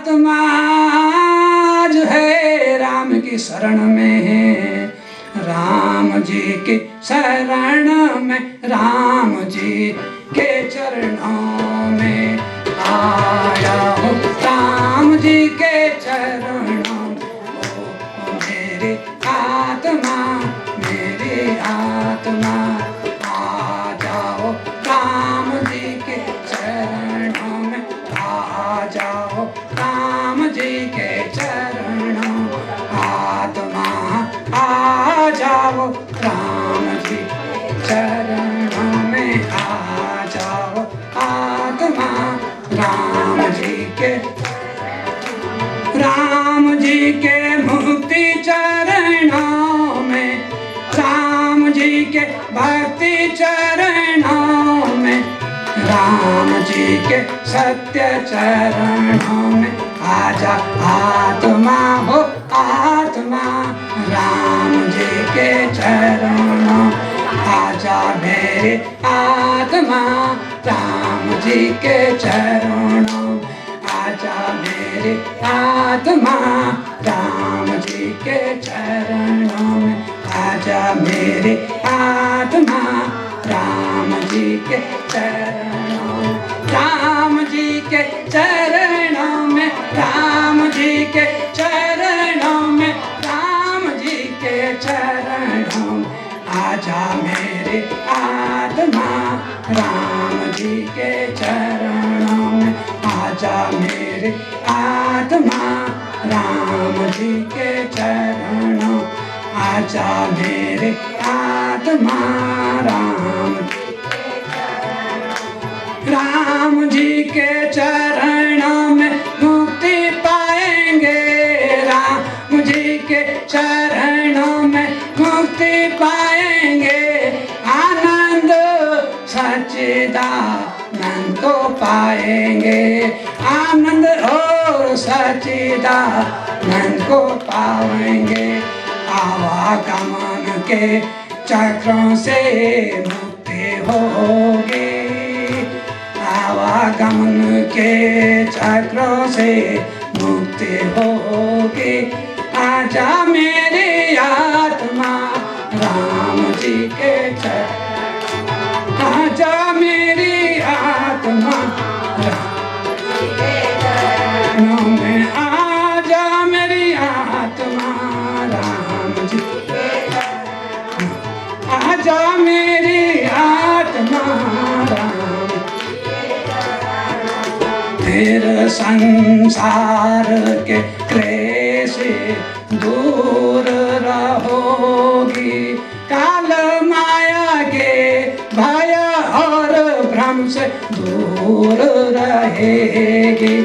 आत्मा जो है राम की शरण में है, राम जी की शरण में, राम जी के चरणों में आया हूँ, राम जी के चरणों में। ओ मेरी आत्मा, मेरी आत्मा आ जाओ राम जी के चरणों में, आ जाओ राम जी के चरणों में। आत्मा आ जाओ राम जी चरणों में, आ जाओ आत्मा राम जी के मुक्ति चरणों में, राम जी के भक्ति चरणों में, राम जी के सत्य चरणों में। आजा आत्मा हो आत्मा राम जी के चरणों, आजा मेरे आत्मा राम जी के चरणों, आजा मेरे आत्मा राम जी के चरणों में, आजा मेरे आत्मा राम जी के चरणों, राम जी के चरणों में, राम जी के चरणों में, राम जी के चरणों में। आजा मेरे आत्मा राम जी के चरणों में, आजा मेरे आत्मा राम जी के चरणों, आजा मेरे आत्मा राम जी के चरणों में मुक्ति पाएंगे, राम जी के चरणों में मुक्ति पाएंगे, आनंद सच्चिदानंद को पाएंगे, आनंद और सच्चिदानंद को पाएंगे। आवागमन के चक्रों से मुक्ति होगी, आवागमन के चक्रों से मुक्ति होगी। आजा मेरी आत्मा राम जी के चरणों, आजा मेरी आत्मा राम जी के चरणों में, आजा मेरी आत्मा राम जी के चरणों, आजा मेरी आत्मा राम जी के चरणों। फिर संसार के क्लेश दूर रहोगी, काल माया के भय और भ्रम से दूर रहेगी,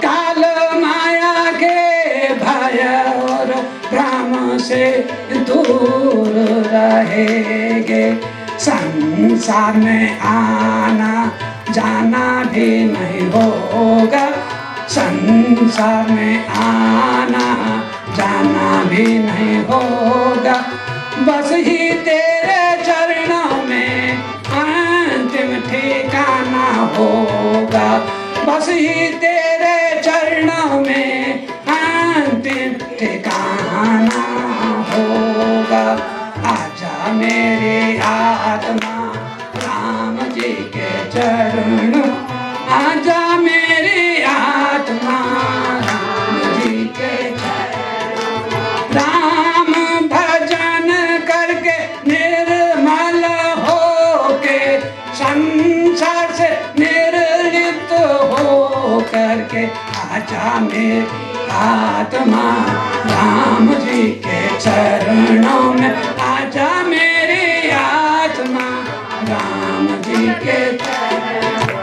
काल माया के भय और भ्रम से दूर रहेगे। संसार में आना जाना भी नहीं होगा, संसार में आना जाना भी नहीं होगा, बस ही तेरे चरणों में अंतिम ठिकाना होगा, बस ही तेरे चरणों में अंतिम ठिकाना होगा। आजा मेरी आत्मा राम जी के चरणों, आजा मेरी आत्मा राम जी के चरणों। राम भजन करके निर्मल होके, संसार से निर्लिप्त हो करके, आजा मेरी आत्मा राम जी के चरणों में, आजा मेरी आत्मा राम जी के चरणों,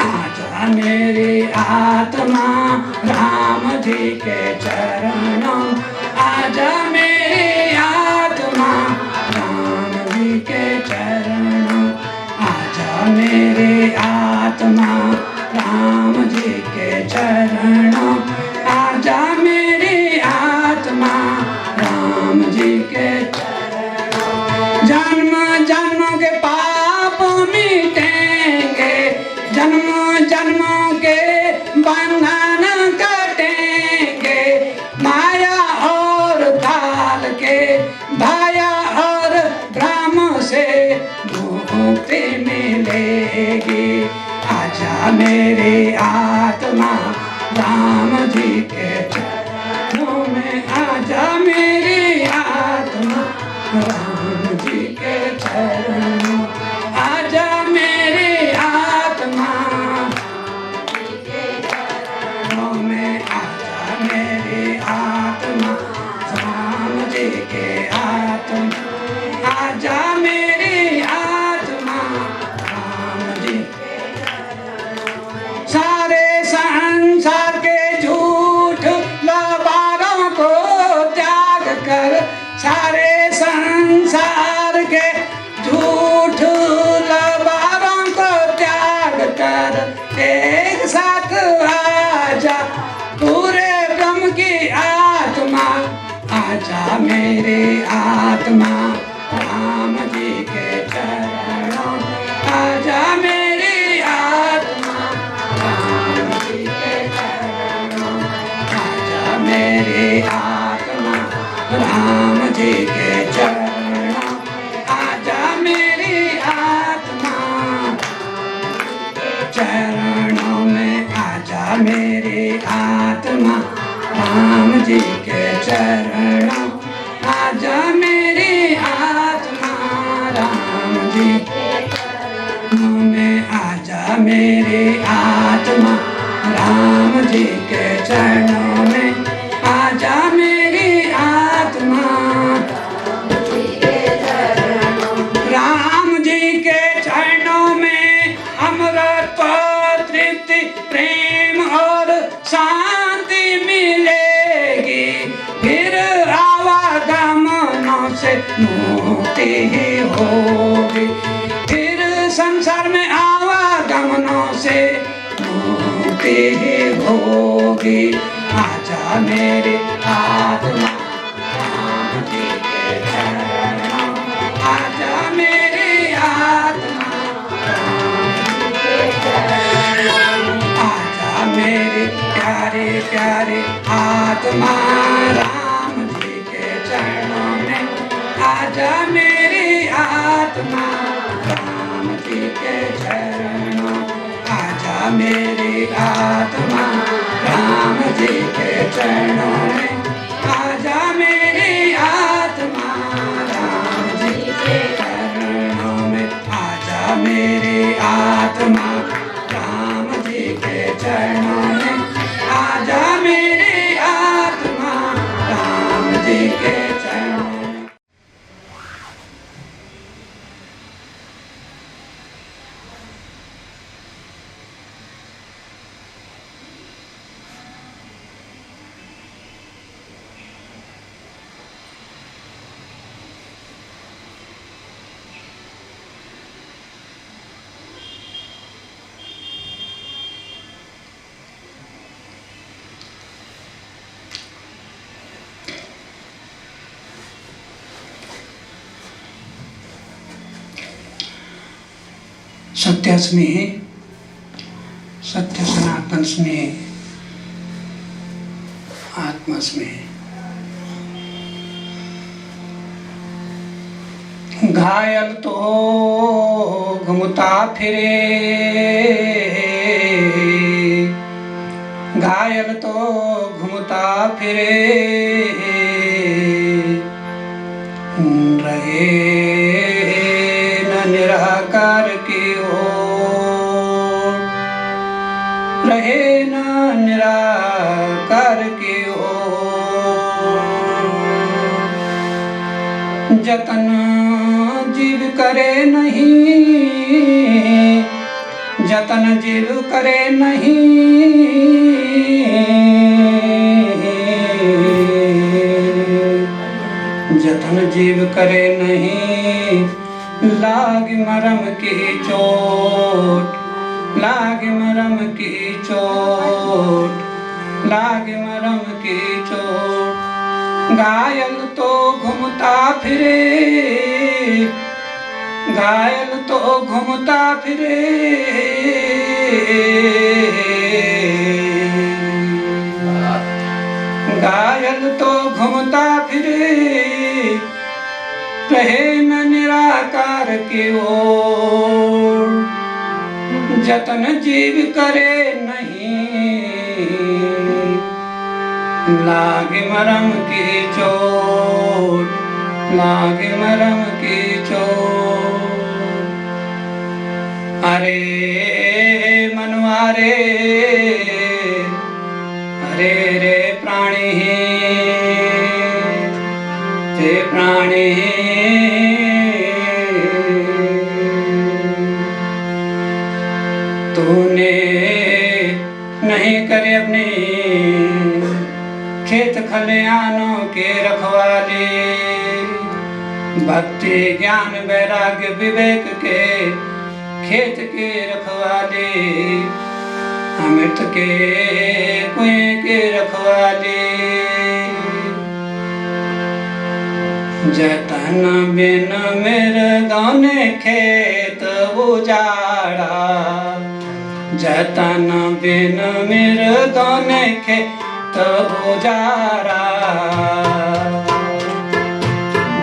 आजा मेरी आत्मा राम जी के चरणों, आजा मेरी आत्मा राम जी के चरणों, आजा मेरी आत्मा राम जी के चरणों, आजा मेरी आत्मा राम जी के चरणों। जन्म जन्मों के पाप मिटेंगे, जन्मों जन्मों के बंधन कटेंगे, मेरी आत्मा राम जी के चरणों में आजा मेरी आत्मा राम जी के चरणों आजा मेरी आत्मा में आजा मेरी आत्मा राम जी के आत्मा आजा मेरी आत्मा राम जी सारे संसार के झूठ लबारों को त्याग कर सारे संसार के झूठ लबारों को त्याग कर एक साथ आजा पूरे ब्रह्म की आत्मा आजा मेरी आत्मा राम जी के चरणों आजा मेरी आत्मा राम जी के चरणों आजा मेरी आत्मा राम जी के चरणों आजा मेरी आत्मा चरणों में आजा मेरी आत्मा राम जी के चरणों आजा मेरी आत्मा राम जी के चरणों में आजा मेरी आत्मा राम जी के चरणों में आजा मेरी आत्मा राम जी के चरणों में अमृत तृप्ति प्रेम और शांति मिलेगी फिर आवागमनों से मुक्ति ही होगी फिर संसार में आवागमनों से मुक्ति ही होगी आजा मेरी आत्मा राम जी के चरणों आजा मेरी आत्मा राम जी के चरणों आजा मेरी प्यारे प्यारे आत्मा राम जी के चरणों में आजा मेरी आत्मा राम जी के चरणों आजा मेरी आत्मा राम जी के चरणों में आजा मेरी आत्मा राम जी के चरणों में आजा मेरी आत्मा राम जी के चरणों में आजा मेरी आत्मा राम जी के चरणों में सत्य स्नेह सत्य सनातन स्नेह आत्मा स्नेह घायल तो घूमता फिरे घायल तो घूमता फिरे रहे न निराकार की ओर रहे न निराकार की ओर जतन जीव करे नहीं जतन जीव करे नहीं जतन जीव करे नहीं लाग मरम की चोट लाग मरम की चोट लाग मरम की चोट घायल तो घूमता फिरे घायल तो घूमता फिरे घायल तो घूमता फिरे रहे न निराकार की ओर जतन जीव करे नहीं, लागे मरम की चोट, लागे मरम की चोट। अरे मनवारे, अरे रे प्राणी रे प्राणी, तूने नहीं करे अपने खेत खलिहानों के रखवाले, भक्ति ज्ञान वैराग्य विवेक के खेत के रखवाले, अमृत के कुएं के रखवाले। जतन बिन मृगों ने खेत उजाड़ा, जतन बिन मृगों ने खेत उजाड़ा,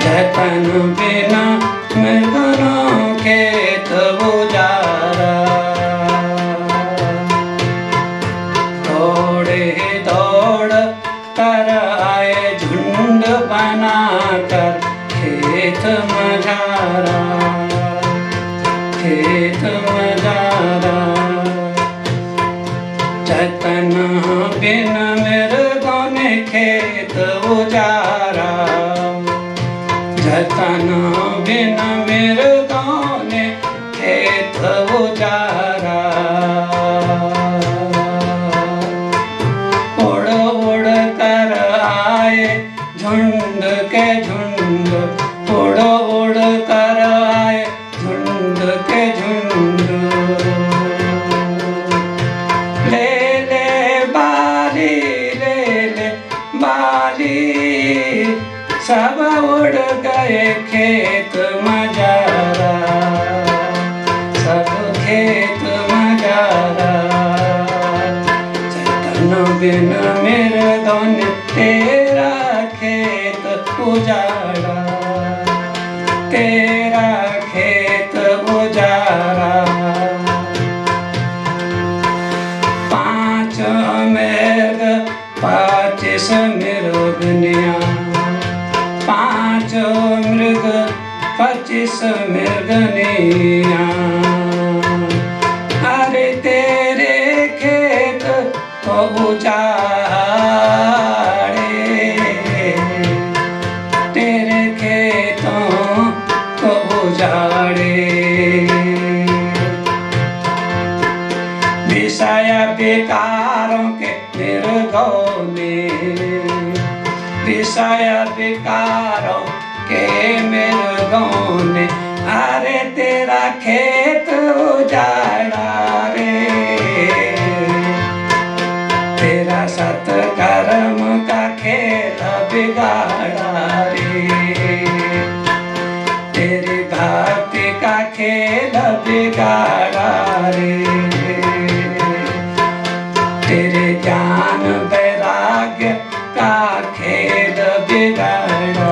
जतन बिन मृगों खेत उजाड़ा। दौड़े दौड़ कर आए झुंड बनाकर खेत मझारा, खेत मझारा। जतन बिन मृगों ने खेत उजारा, जतन बिन मृगों ने खेत उजारा। उड़ उड़ कर आए झुंड के झुंड, उड़ उड़ कर आए झुंड के झुंड। ले ले बाली, ले ले बाली, सब उड़ गए खेत मजारा, सब खेत मजारा। जतन बिन मृगों ने तेरा खेत उजाड़ा, तेरा खेत उजाड़ा। 5 मृग 25 मृगनिया, 5 मृग 25 मृगनिया। अरे तेरे खेत को उजाड़े, तेरे खेतों को उजाड़े। विषय विकारों के मृगों ने, विषय विकारों के मृगों ने, अरे तेरा खेत उजाड़ा रे, तेरा सत्कर्म का खेत बिगाड़ा रे, तेरी भक्ति का खेल बिगाड़ा रे, तेरे ज्ञान वैराग्य का खेल बिगाड़ा।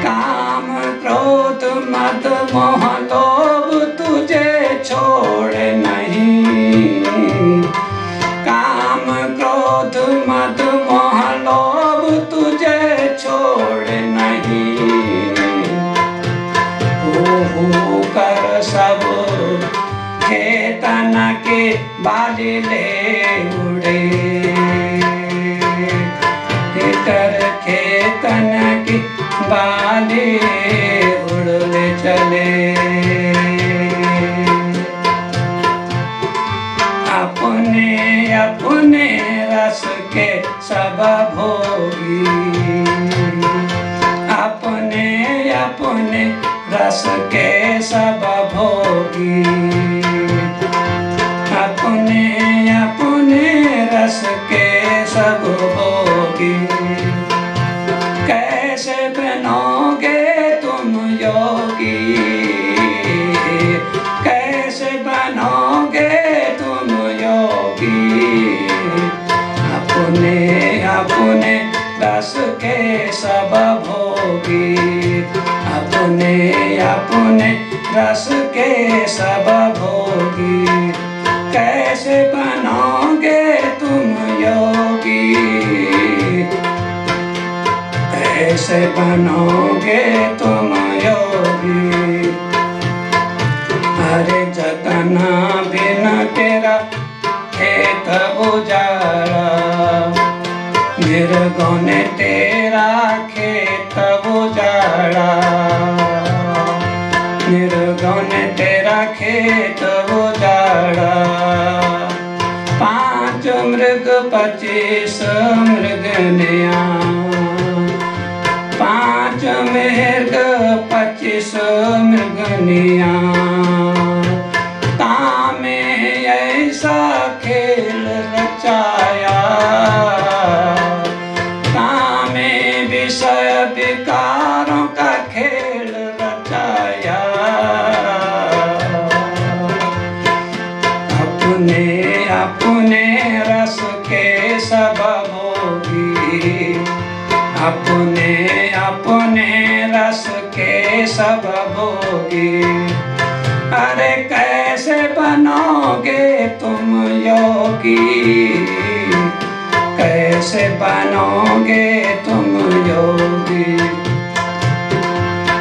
काम क्रोध मद मोह लोभ तुझे छोड़ नहीं, काम क्रोध मद मोह लोभ तुझे छोड़ नहीं। हो कर सब खेतन के बाली ले उड़े, कर खेतन की बाली उड़ले चले। अपने अपने रस के सब भोगी, अपने अपने रस के सब भोगी, अपने अपने रस के सब भोगी। कैसे बनोगे तुम योगी, कैसे बनोगे तुम योगी। अपने अपने रस के सब भोगी, अपने अपने रस के सब भोगी। कैसे बनोगे तुम योगी, कैसे बनोगे तुम योगी। अरे जतन बिन तेरा खेत उजाड़ा, मृगों ने तेरा खेत उजाड़ा, मृगों ने तेरा खेत उजाड़ा। 5 मृग 25 मृगनिया, 5 मृग 25 मृगनिया। तामे ऐसा खेल रचाया, तामे विषय विकारों का खेल रचाया। अपने अपने रस के सब भोगी, अपने अपने रस के सब भोगी। अरे कैसे बनोगे तुम योगी, कैसे बनोगे तुम योगी।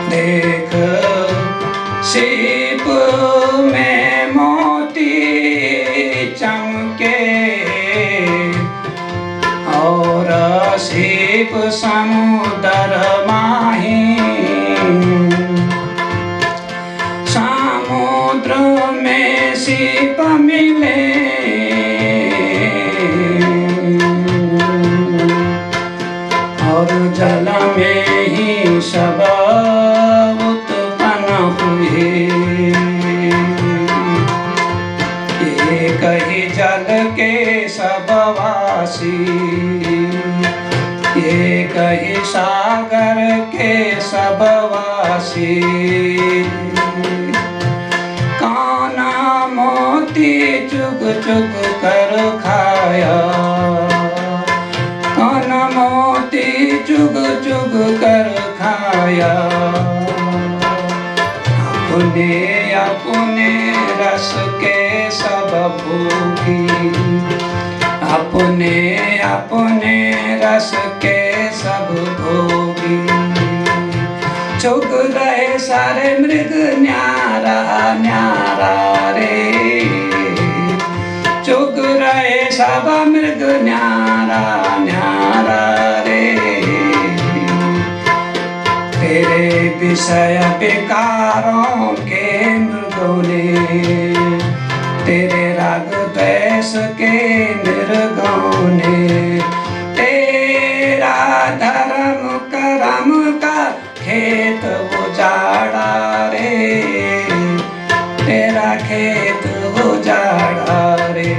देख सीप में मोती चमके, और सीप समुद्र माही। समुद्र में सीप मिले, और जल में ही सब उत्पन्न हुए। एक ही जल के सब वासी, एक ही सागर के सब वासी। काना मोती चुग चुग कर खाया, काना मोती चुग चुग कर खाया। अपने अपने रस के सब भोगी, अपने अपने रस के सब भोगी। चुग रहे सारे मृग न्यारा न्यारा रे, चुग रहे सब मृग न्यारा न्यारा रे। तेरे विषय विकारों के मृगों ने, तेरे राग द्वेष के मृगों ने, तेरा धर्म कर्म का खेत उजाड़ा रे, तेरा खेत उजाड़ा रे।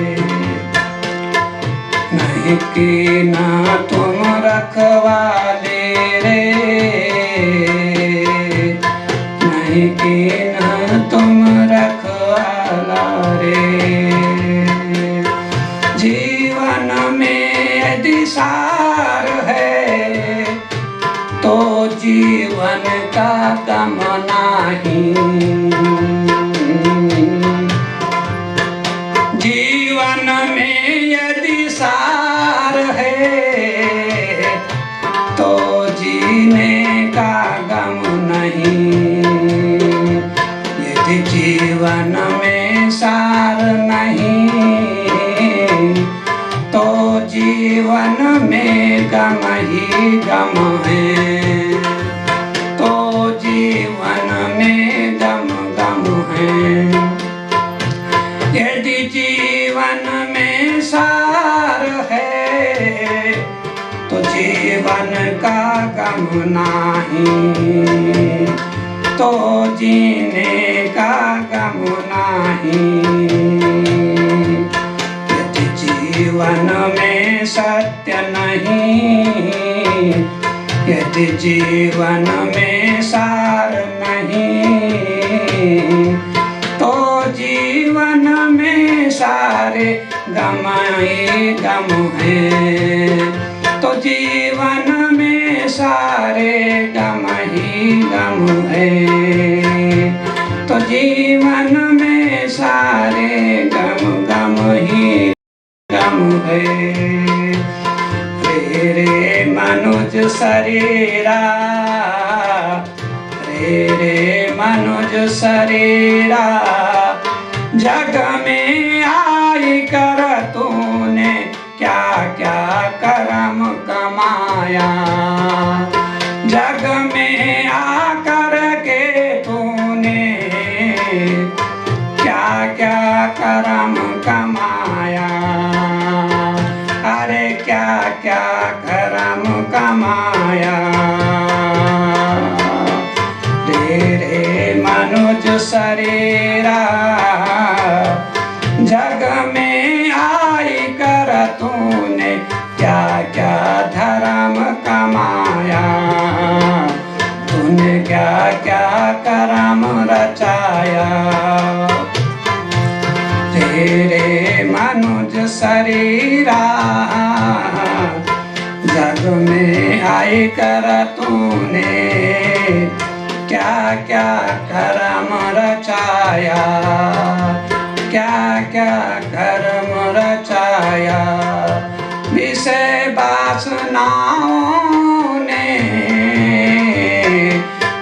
नहीं कि ना तुम रखवाले रे, नहीं कि ना तुम रखवाला रे। जीवन में यदि सार है, तो जीवन का गम नहीं। जीवन में यदि सार है, तो जीने का गम नहीं। यदि जीवन में सार नहीं, तो जीवन में गम ही गम है, तो जीवन में गम गम है। यदि जीवन में सार है, तो जीवन का गम नहीं, तो जीने का गम नहीं। यदि जीवन में सत्य नहीं, यदि जीवन में सार नहीं, तो जीवन में सारे गम ही गम है, तो जीवन में सारे गम ही गम है, तो जीवन में सारे गम गम ही गम है। रे रे मनुज शरीरा, रे रे मनुज शरीरा, जग में आई कर तूने क्या क्या कर्म कमाया। जग में आकर के तूने क्या क्या कर्म कमाया। अरे क्या क्या कर्म कमाया। रे रे मनुज शरीरा, जग में आई कर तूने क्या क्या धर्म कमाया। तूने क्या क्या कर्म रचाया। तेरे मनुज शरीरा, जग में आई कर तूने क्या क्या कर्म रचाया। क्या क्या कर्म रचाया। विषय वासनाओं ने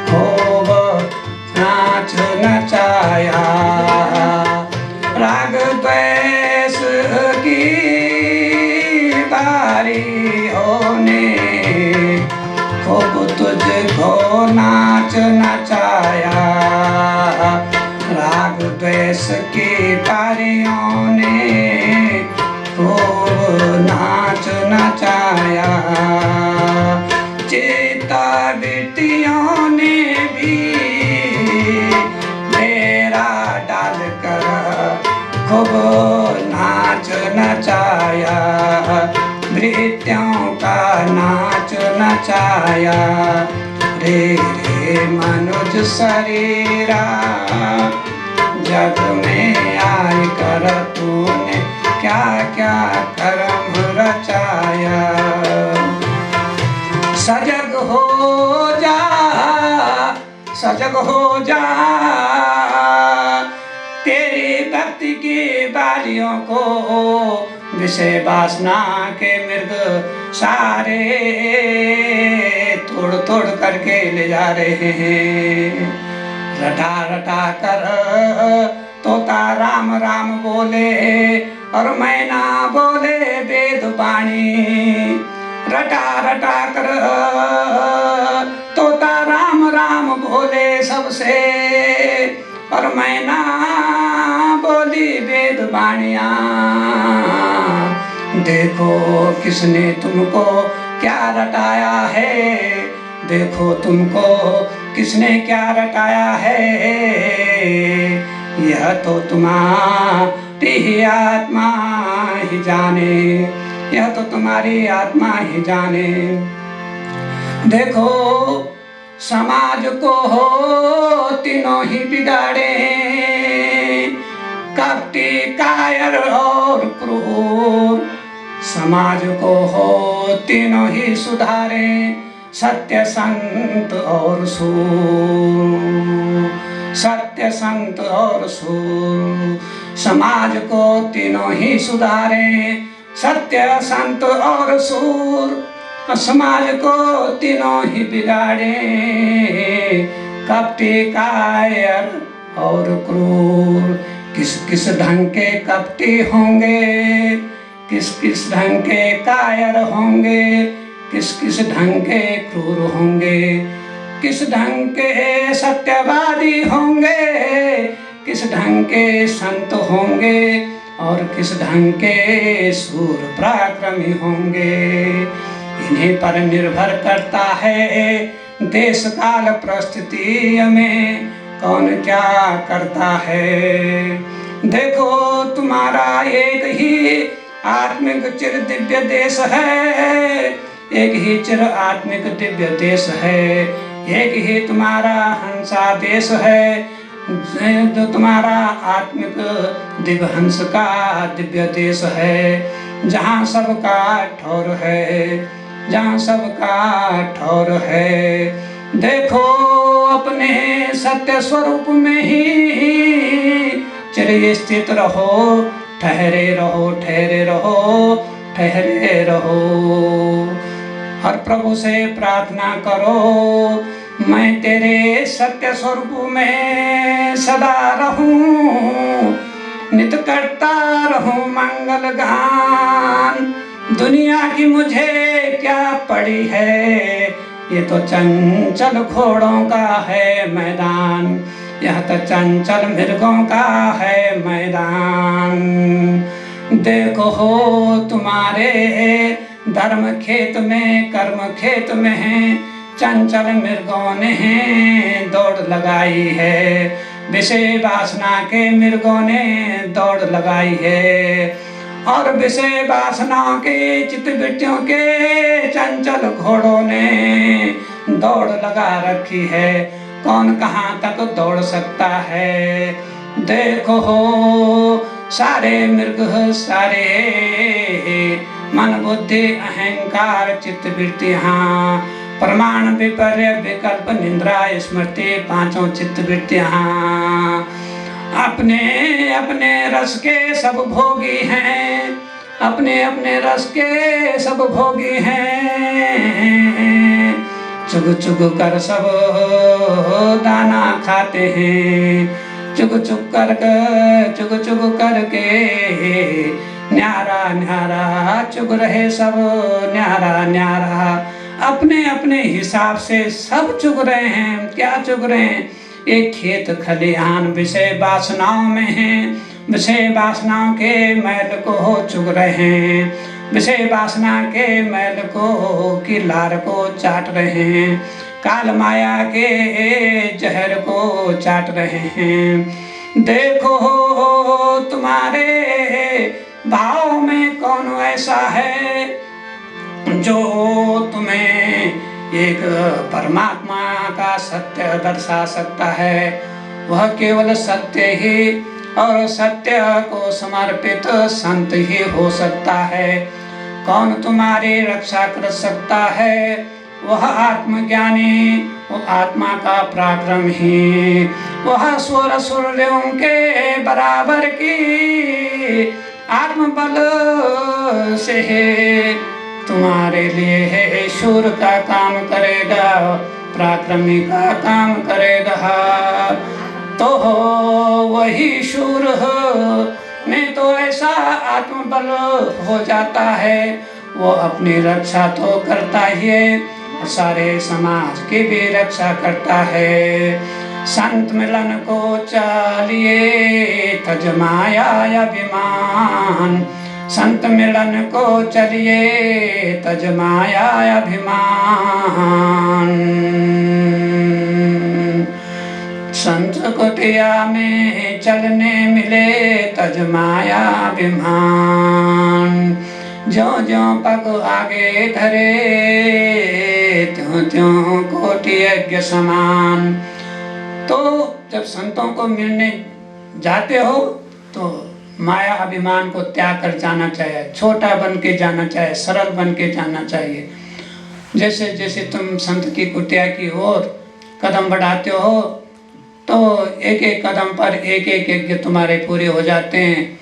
खूब नाच नचाया। राग द्वेष की बारियों ने खूब तुझको नाच नचाया। राग द्वेष की बारियों ने खूब नाच नचाया। चेता बिटियों ने भी मेरा डाल कर खूब नाच नचाया। नृत्यों का नाच नचाया। रे रे मनुज शरीरा, जग में आई कर तूने क्या क्या कर्म रचाया। सजग हो जा, सजग हो जा, तेरी भक्ति की बालियों को विषय वासना के मृग सारे तोड़ तोड़ करके ले जा रहे हैं। रटा रटा कर तोता राम राम बोले और मैना बोले वेद वाणी। रटा रटा कर तोता राम राम बोले सबसे और मैना बोली वेद वाणियाँ। देखो किसने तुमको क्या रटाया है। देखो तुमको किसने क्या रटाया है। यह तो तुम्हारी ही आत्मा ही जाने। यह तो तुम्हारी आत्मा ही जाने। देखो समाज को हो तीनों ही बिगाड़े, कपटी कायर और क्रूर। समाज को हो तीनों ही सुधारे, सत्य संत और सूर। सत्य संत और सूर। समाज को तीनों ही सुधारे, सत्य संत और सूर। समाज को तीनों ही बिगाड़े, कपटी कायर और क्रूर। किस किस ढंग के कपटी होंगे, किस किस ढंग के कायर होंगे, किस किस ढंग के क्रूर होंगे। किस ढंग के सत्यवादी होंगे, किस ढंग के संत होंगे और किस ढंग के सूर पराक्रमी होंगे। इन्हीं पर निर्भर करता है देश काल परिस्थिति में कौन क्या करता है। देखो तुम्हारा एक ही आत्मिक चिर दिव्य देश है। एक ही चिर आत्मिक दिव्य देश है। एक ही तुम्हारा हंसा देश है, जो तुम्हारा आत्मिक दिव्य हंस का दिव्य देश है। जहाँ सबका ठौर है, जहाँ सबका ठौर है। देखो अपने सत्य स्वरूप में ही चिर स्थित रहो, ठहरे रहो, ठहरे रहो, ठहरे रहो। हर प्रभु से प्रार्थना करो, मैं तेरे सत्य स्वरूप में सदा रहूं, नित करता रहूं मंगल गान। दुनिया की मुझे क्या पड़ी है, ये तो चंचल घोड़ों का है मैदान, यह तो चंचल मृगों का है मैदान। देखो हो तुम्हारे धर्म खेत में, कर्म खेत में है, चंचल मृगों ने दौड़ लगाई है, विषय वासना के मृगों ने दौड़ लगाई है। और विषय वासनाओं के चित्तवृत्तियों के चंचल घोड़ों ने दौड़ लगा रखी है, कौन कहाँ तक दौड़ सकता है। देखो हो सारे मृग, सारे मन बुद्धि अहंकार चित्तवृत्तियाँ, प्रमाण विपर्य विकल्प निंद्रा स्मृति, पांचों चित्तवृत्तियाँ अपने अपने रस के सब भोगी हैं, अपने अपने रस के सब भोगी हैं। चुग चुग कर सब दाना खाते हैं, चुग चुग करके न्यारा न्यारा चुग रहे सब, न्यारा न्यारा अपने अपने हिसाब से सब चुग रहे हैं। क्या चुग रहे हैं? एक खेत खलिहान विषय वासनाओं में है, विषय वासनाओं के मैल को चुग रहे हैं, विषय वासना के मैल को की लार को चाट रहे हैं, काल माया के जहर को चाट रहे हैं। देखो तुम्हारे भाव में कौन ऐसा है जो तुम्हें एक परमात्मा का सत्य दर्शा सकता है। वह केवल सत्य ही और सत्य को समर्पित संत ही हो सकता है। कौन तुम्हारी रक्षा कर सकता है? वह आत्मज्ञानी, वो आत्मा का पराक्रम ही, वह स्वर सूर्यों के बराबर की आत्मबल से तुम्हारे लिए है शूर का काम करेगा, पराक्रमी का काम करेगा। तो वही शूर में तो ऐसा आत्मबल हो जाता है, वो अपनी रक्षा तो करता ही है, सारे समाज की भी रक्षा करता है। संत मिलन को चलिए तज माया अभिमान, संत मिलन को चलिए तज माया अभिमान। संत कुटिया में चलने मिले तज माया अभिमान, ज्यों ज्यों पग आगे धरे त्यों त्यों कोटि यज्ञ समान। तो जब संतों को मिलने जाते हो तो माया अभिमान को त्याग कर जाना चाहिए, छोटा बन के जाना चाहिए, सरल बन के जाना चाहिए। जैसे जैसे तुम संत की कुटिया की ओर कदम बढ़ाते हो तो एक एक कदम पर एक एक यज्ञ तुम्हारे पूरे हो जाते हैं।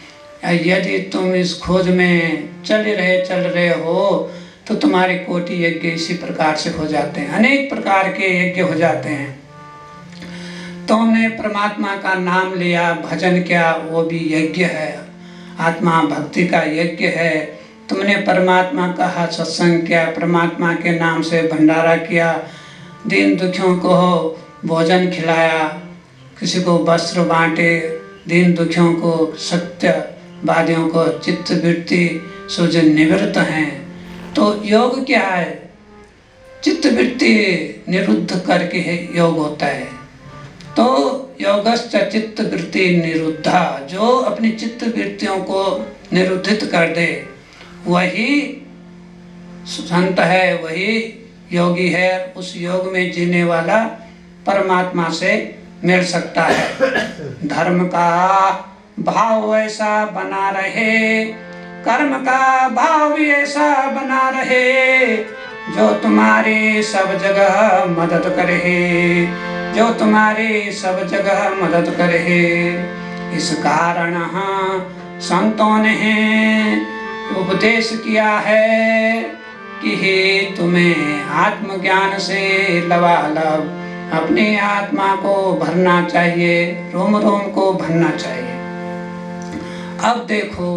यदि तुम इस खोज में चल रहे हो तो तुम्हारे कोटि यज्ञ इसी प्रकार से हो जाते हैं, अनेक प्रकार के यज्ञ हो जाते हैं। तुमने परमात्मा का नाम लिया, भजन किया, वो भी यज्ञ है, आत्मा भक्ति का यज्ञ है। तुमने परमात्मा का सत्संग किया, परमात्मा के नाम से भंडारा किया, दीन दुखियों को भोजन खिलाया, किसी को वस्त्र बांटे, दीन दुखियों को, सत्यवादियों को चित्तवृत्ति सो जो निवृत्त हैं। तो योग क्या है? चित्तवृत्ति निरुद्ध करके योग होता है। तो योगश्च चित्तवृत्ति निरुद्धा, जो अपनी चित्तवृत्तियों को निरुद्धित कर दे वही संत है, वही योगी है। उस योग में जीने वाला परमात्मा से मिल सकता है। धर्म का भाव ऐसा बना रहे, कर्म का भाव भी ऐसा बना रहे, जो तुम्हारी सब जगह मदद करे, जो तुम्हारी सब जगह मदद करे। इस कारण संतों ने उपदेश किया है कि हे तुम्हें आत्मज्ञान से लबालब अपनी आत्मा को भरना चाहिए, रोम रोम को भरना चाहिए। अब देखो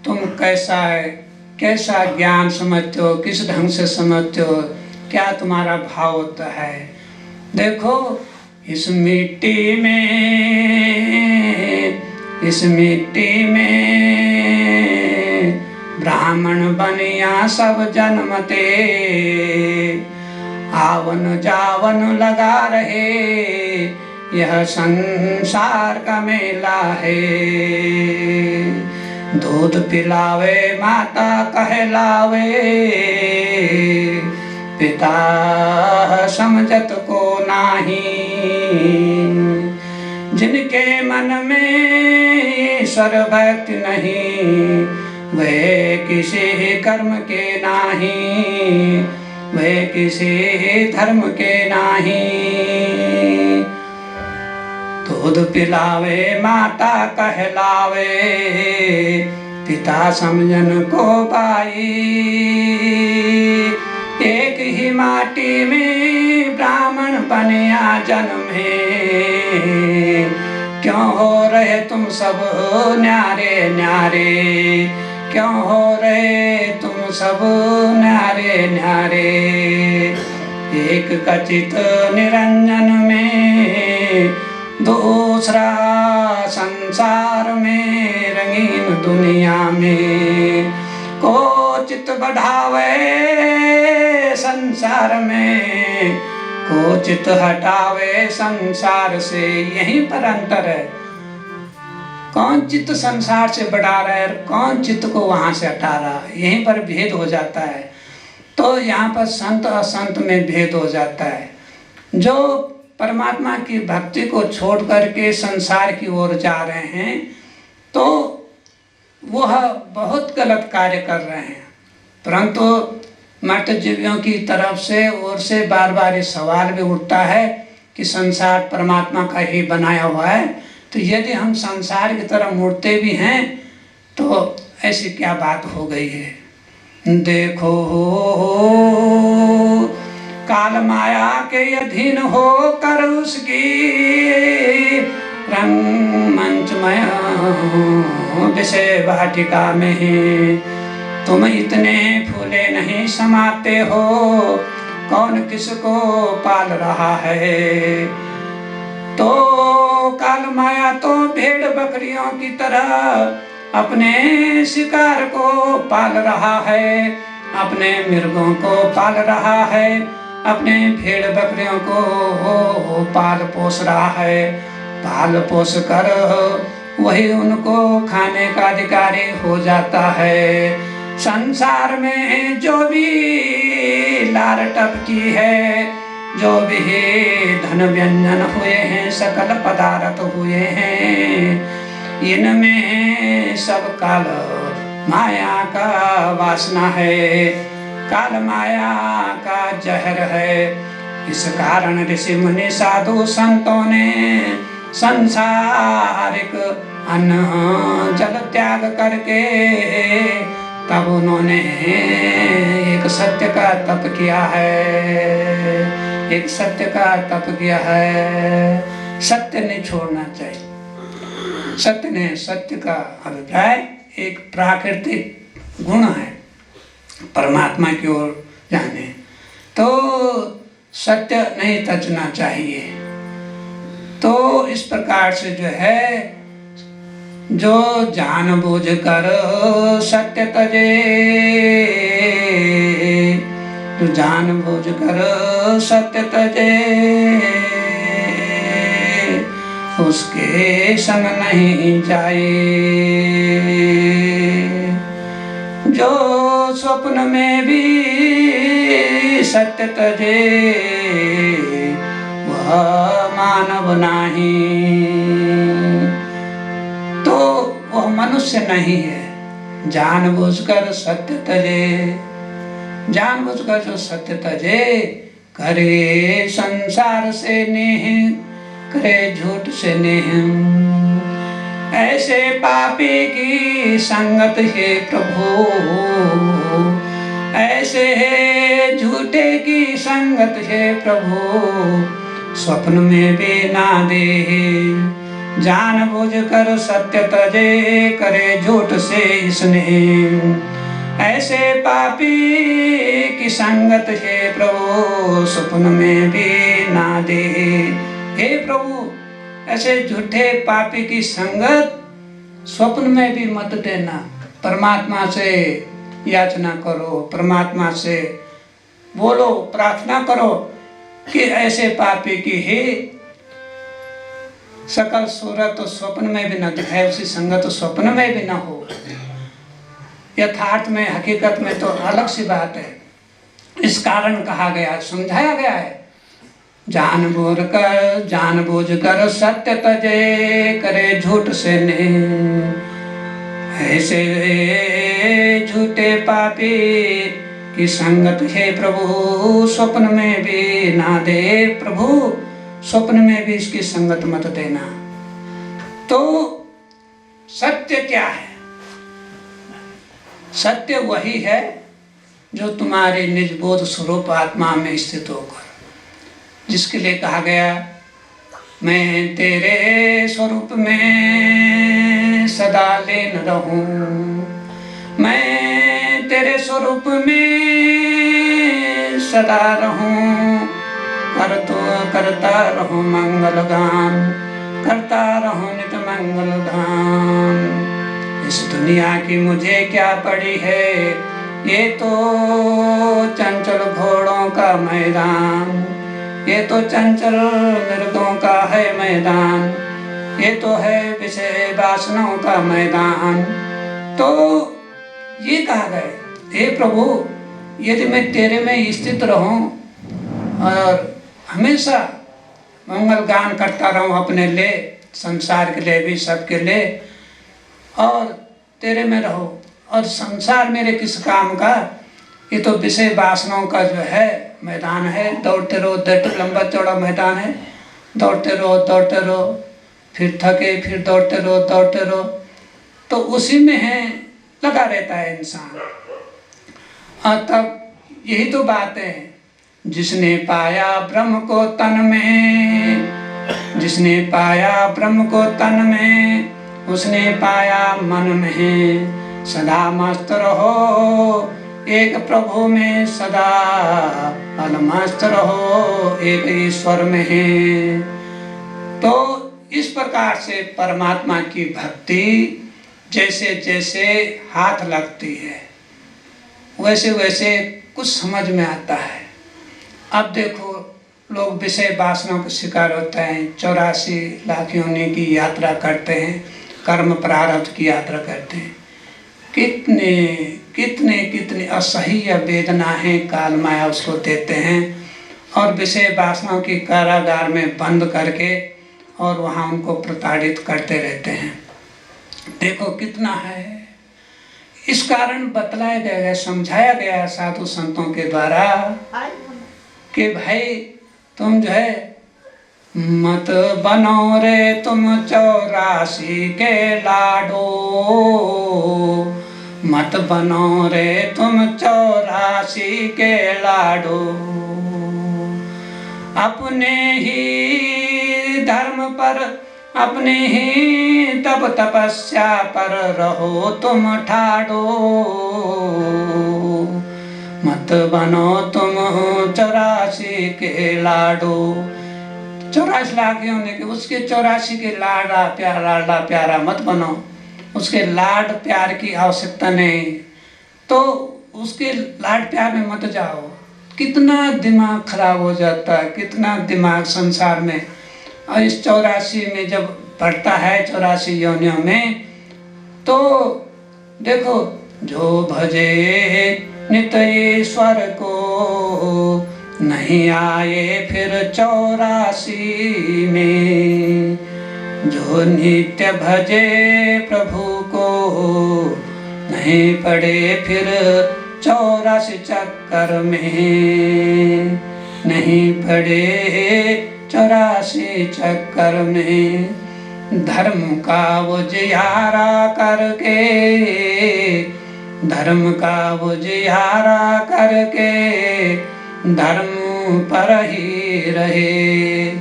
तुम कैसा ज्ञान समझते हो, किस ढंग से समझते हो, क्या तुम्हारा भाव होता है। देखो इस मिट्टी में ब्राह्मण बनिया सब जन्मते, आवन जावन लगा रहे यह संसार का मेला है। दूध पिलावे माता कहलावे, पिता समझत को नाही। जिनके मन में ईश्वर भक्ति नहीं, वे किसी कर्म के नाही, वे किसी धर्म के नाही। दूध पिलावे माता कहलावे, पिता समझन को पाई। एक ही माटी में ब्राह्मण बनिया जन्मे, क्यों हो रहे तुम सब न्यारे न्यारे, क्यों हो रहे तुम सब न्यारे न्यारे। एक कचित निरंजन में, दूसरा संसार में, रंगीन दुनिया में। को चित बढ़ावे संसार में, को चित हटावे संसार से, यहीं पर अंतर है। कौन चित्त संसार से बढ़ा रहा है, कौन चित्त को वहां से हटा रहा है, यहीं पर भेद हो जाता है। तो यहाँ पर संत असंत में भेद हो जाता है। जो परमात्मा की भक्ति को छोड़ करके संसार की ओर जा रहे हैं, तो वह बहुत गलत कार्य कर रहे हैं। परंतु मर्त्यजीवियों की तरफ से ओर से बार बार ये सवाल भी उठता है कि संसार परमात्मा का ही बनाया हुआ है, तो यदि हम संसार की तरफ मुड़ते भी हैं तो ऐसी क्या बात हो गई है। देखो काल माया के अधीन होकर उसकी रंगमंचमय विषय वाटिका में तुम इतने फूले नहीं समाते हो, कौन किसको पाल रहा है। तो काल माया तो भेड़ बकरियों की तरह अपने शिकार को पाल रहा है, अपने मृगों को पाल रहा है, अपने भेड़ बकरियों को पाल पोस रहा है। पाल पोस कर वही उनको खाने का अधिकारी हो जाता है। संसार में जो भी लार टपकी है, जो भी धन व्यंजन हुए हैं, सकल पदार्थ हुए हैं, इनमें सब काल माया का वासना है, काल माया का जहर है। इस कारण ऋषि मुनि साधु संतों ने संसारिक अन्न जल त्याग करके तब उन्होंने एक सत्य का तप किया है, एक सत्य का तप किया है। सत्य नहीं छोड़ना चाहिए। सत्य ने, सत्य का अभिप्राय एक प्राकृतिक गुण है, परमात्मा की ओर जाने, तो सत्य नहीं तचना चाहिए। तो इस प्रकार से जो है, जो जानबूझ कर सत्य तजे, जो जानबूझ कर सत्य तजे, उसके संग नहीं जाए। जो स्वप्न में भी सत्य तजे, वह मानव नहीं, तो वह मनुष्य नहीं है। जानबूझकर सत्य तजे, जानबूझकर जो सत्य तजे, करे संसार से नेह, करे झूठ से नेह। ऐसे पापी की संगत है प्रभु, ऐसे है झूठे की संगत है प्रभु, स्वप्न में भी ना दे। जानबूझ कर सत्य तजे, करे झूठ से स्नेह। ऐसे पापी की संगत है प्रभु, स्वप्न में भी ना दे। हे प्रभु, ऐसे झूठे पापी की संगत स्वप्न में भी मत देना। परमात्मा से याचना करो, परमात्मा से बोलो, प्रार्थना करो कि ऐसे पापी की ही सकल सूरत तो स्वप्न में भी न दिखाए, उसकी संगत तो स्वप्न में भी न हो। यथार्थ में, हकीकत में तो अलग सी बात है। इस कारण कहा गया, समझाया गया है, जानबूझ कर सत्य तजे, करे झूठ से नहीं। ऐसे झूठे पापी की संगत है प्रभु, स्वप्न में भी ना दे। प्रभु, स्वप्न में भी इसकी संगत मत देना। तो सत्य क्या है? सत्य वही है जो तुम्हारे निज बोध स्वरूप आत्मा में स्थित होकर, जिसके लिए कहा गया, मैं तेरे स्वरूप में सदा लीन रहूं, मैं तेरे स्वरूप में सदा रहूं, करता रहूं मंगल गान, करता रहूं नित मंगल गान। इस दुनिया की मुझे क्या पड़ी है, ये तो चंचल घोड़ों का मैदान, ये तो चंचल मृगों का है मैदान, ये तो है विषय वासनाओं का मैदान। तो ये कहा गया, हे प्रभु, यदि मैं तेरे में स्थित रहूं और हमेशा मंगल गान करता रहूं अपने लिए, संसार के लिए भी, सबके लिए, और तेरे में रहो, और संसार मेरे किस काम का, ये तो विषय वासनाओं का जो है मैदान है। दौड़ते रहो, लंबा चौड़ा मैदान है, दौड़ते रहो, फिर थके, फिर दौड़ते रहो, तो उसी में है लगा रहता है इंसान। और तब यही तो बात है, जिसने पाया ब्रह्म को तन में, जिसने पाया ब्रह्म को तन में, उसने पाया मन में। सदा मस्त रहो एक प्रभु में, सदा अलमस्त रहो एक ईश्वर में है। तो इस प्रकार से परमात्मा की भक्ति जैसे जैसे हाथ लगती है, वैसे वैसे कुछ समझ में आता है। अब देखो, लोग विषय वासनाओं के शिकार होते हैं, 84 लाख योनि की यात्रा करते हैं, कर्म प्रारब्ध की यात्रा करते हैं। कितने कितने कितने असह्य वेदनाएं काल माया उसको देते हैं, और विषय वासनाओं की कारागार में बंद करके और वहाँ उनको प्रताड़ित करते रहते हैं। देखो कितना है। इस कारण बतलाया गया, समझाया गया साधु संतों के द्वारा कि भाई तुम जो है मत बनो रे तुम 84 के लाडो, मत बनो रे तुम 84 के लाडो। अपने ही धर्म पर, अपने ही तप तपस्या पर रहो तुम ठाडो। मत बनो तुम 84 के लाडो। 84 लाख होने के, उसके 84 के लाडा प्यारा मत बनो। उसके लाड प्यार की आवश्यकता नहीं, तो उसके लाड प्यार में मत जाओ। कितना दिमाग खराब हो जाता है, कितना दिमाग संसार में। और इस 84 में जब बढ़ता है, 84 योनियों में, तो देखो, जो भजे नित ईश्वर को, नहीं आए फिर 84 में। जो नित्य भजे प्रभु को, नहीं पड़े फिर 84 चक्कर में नहीं पड़े, 84 चक्कर में। धर्म का उजियारा करके, धर्म का उजियारा करके धर्म पर ही रहे,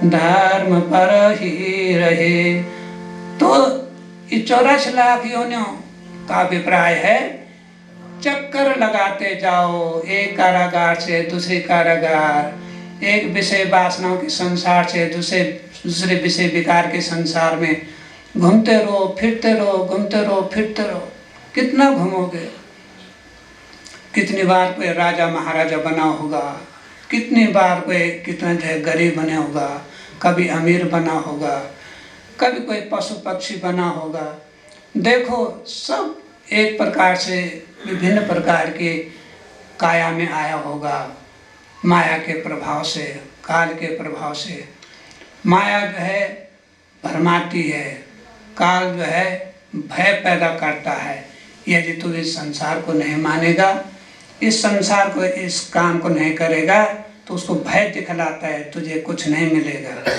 धर्म पर ही रहे। तो ये 84 लाख योनियों का अभिप्राय है, चक्कर लगाते जाओ, एक कारागार से दूसरे कारागार, एक विषय वासनाओं के संसार से दूसरे विषय विकार के संसार में घूमते रहो, फिरते रहो, घूमते रहो, फिरते रहो। कितना घूमोगे? कितनी बार कोई राजा महाराजा बना होगा, कितनी बार कोई कितना जो है गरीब बना होगा, कभी अमीर बना होगा, कभी कोई पशु पक्षी बना होगा। देखो, सब एक प्रकार से विभिन्न प्रकार के काया में आया होगा, माया के प्रभाव से, काल के प्रभाव से। माया जो है भरमाती है, काल जो है भय पैदा करता है। यदि तू इस संसार को नहीं मानेगा, इस संसार को, इस काम को नहीं करेगा, तो उसको भय दिखलाता है, तुझे कुछ नहीं मिलेगा।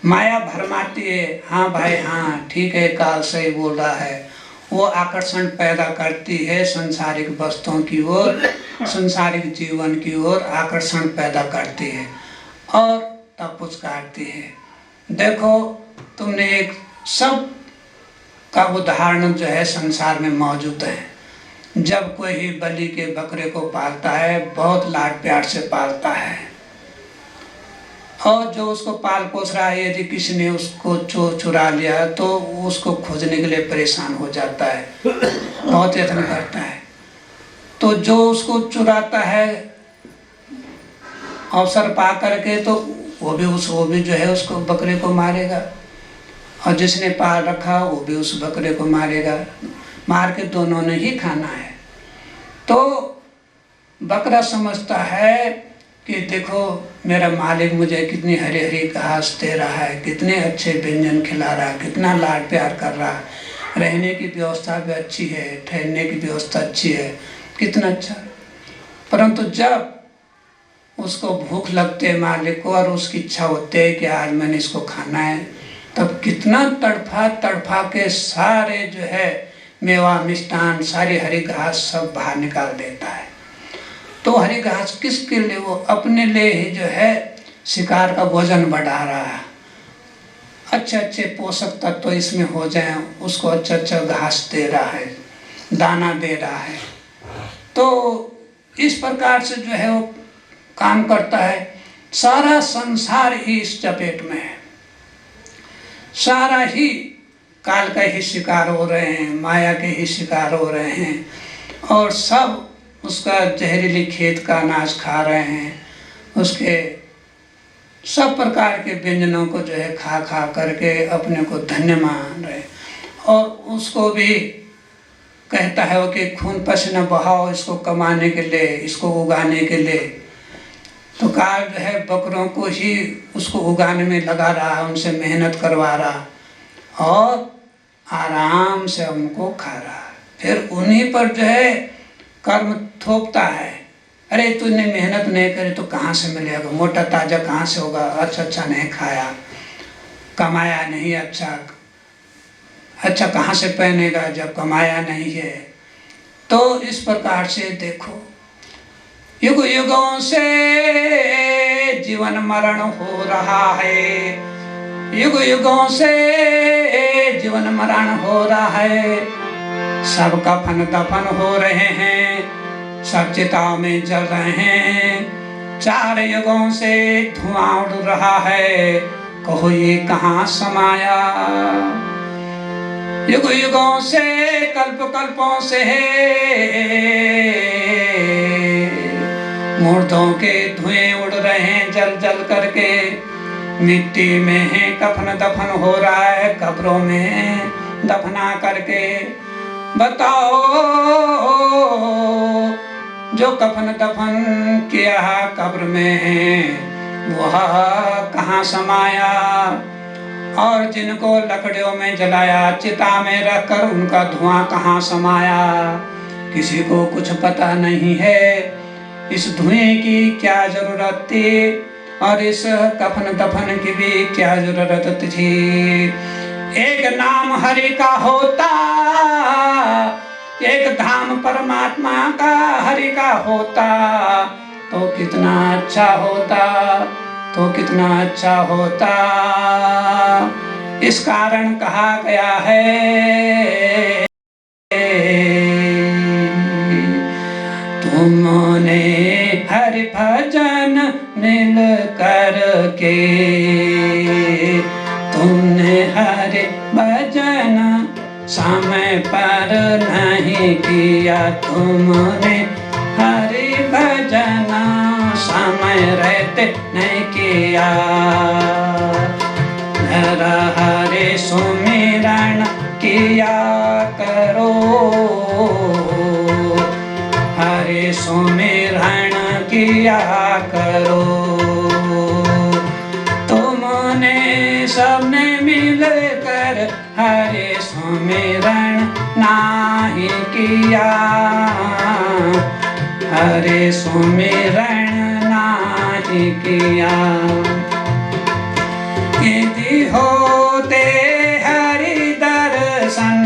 माया भरमाती है, हाँ भाई हाँ ठीक है, काल सही बोल रहा है। वो आकर्षण पैदा करती है संसारिक वस्तुओं की ओर, संसारिक जीवन की ओर आकर्षण पैदा करती है और तब पुचकारती है। देखो, तुमने एक सब का उदाहरण जो है संसार में मौजूद है। जब कोई बलि के बकरे को पालता है, बहुत लाड प्यार से पालता है, और जो उसको पाल पोस रहा है, यदि किसी ने उसको चुरा लिया तो उसको खोजने के लिए परेशान हो जाता है, बहुत यत्न करता है। तो जो उसको चुराता है, अवसर पा करके, तो वो भी जो है उसको बकरे को मारेगा, और जिसने पाल रखा वो भी उस बकरे को मारेगा। मार के दोनों ने ही खाना है। तो बकरा समझता है कि देखो मेरा मालिक मुझे कितनी हरी हरी घास दे रहा है, कितने अच्छे व्यंजन खिला रहा है, कितना लाड प्यार कर रहा है, रहने की व्यवस्था भी अच्छी है, ठहरने की व्यवस्था अच्छी है, कितना अच्छा। परंतु जब उसको भूख लगते है मालिक को, और उसकी इच्छा होती है कि आज मैंने इसको खाना है, तब कितना तड़फा तड़फा के सारे जो है मेवा मिष्टान, सारी हरी घास सब बाहर निकाल देता है। तो हरी घास किसके लिए? वो अपने लिए ही जो है शिकार का वजन बढ़ा रहा है, अच्छे अच्छे पोषक तत्व तो इसमें हो जाए, उसको अच्छा अच्छा घास दे रहा है, दाना दे रहा है। तो इस प्रकार से जो है वो काम करता है। सारा संसार ही इस चपेट में है, सारा ही काल का ही शिकार हो रहे हैं, माया के ही शिकार हो रहे हैं, और सब उसका जहरीली खेत का अनाज खा रहे हैं, उसके सब प्रकार के व्यंजनों को जो है खा खा करके अपने को धन्य मान रहे, और उसको भी कहता है वो कि खून पसीना बहाओ इसको कमाने के लिए, इसको उगाने के लिए। तो काल जो है बकरों को ही उसको उगाने में लगा रहा है, उनसे मेहनत करवा रहा और आराम से उनको खा रहा है। फिर उन्हीं पर जो है कर्म थोपता है, अरे तूने मेहनत नहीं करी तो कहाँ से मिलेगा, मोटा ताजा कहाँ से होगा, अच्छा अच्छा नहीं खाया, कमाया नहीं, अच्छा कहाँ से पहनेगा जब कमाया नहीं है। तो इस प्रकार से देखो, युग युगों से जीवन मरण हो रहा है, युग युगों से जीवन मरण हो रहा है, सब कफन दफन हो रहे हैं, सब चिताओं में जल रहे हैं, 4 युगों से धुआं उड़ रहा है, कहो ये कहाँ समाया। युग युगों से कल्प कल्पों से मुर्दों के धुएं उड़ रहे हैं जल जल करके, मिट्टी में है कफन दफन हो रहा है, कब्रों में दफना करके। बताओ जो कफन दफन किया कब्र में वह कहाँ समाया, और जिनको लकड़ियों में जलाया चिता में रखकर उनका धुआं कहाँ समाया। किसी को कुछ पता नहीं है इस धुएं की क्या जरूरत थी और इस कफन दफन की भी क्या जरूरत थी। एक नाम हरि का होता, एक धाम परमात्मा का हरि का होता तो कितना अच्छा होता, तो कितना अच्छा होता। इस कारण कहा गया है तुमने हरि भजन मिल कर के, तुमने हरि भजन समय पर नहीं किया, तुमने हरि भजन समय रहते नहीं किया। हरि सुमिरन किया करो, हरि सुमिरन किया करो। तुमने सबने मिल कर हरि सुमिरन नहीं किया, हरि सुमिरन नहीं किया। यदि होते हरि दर्शन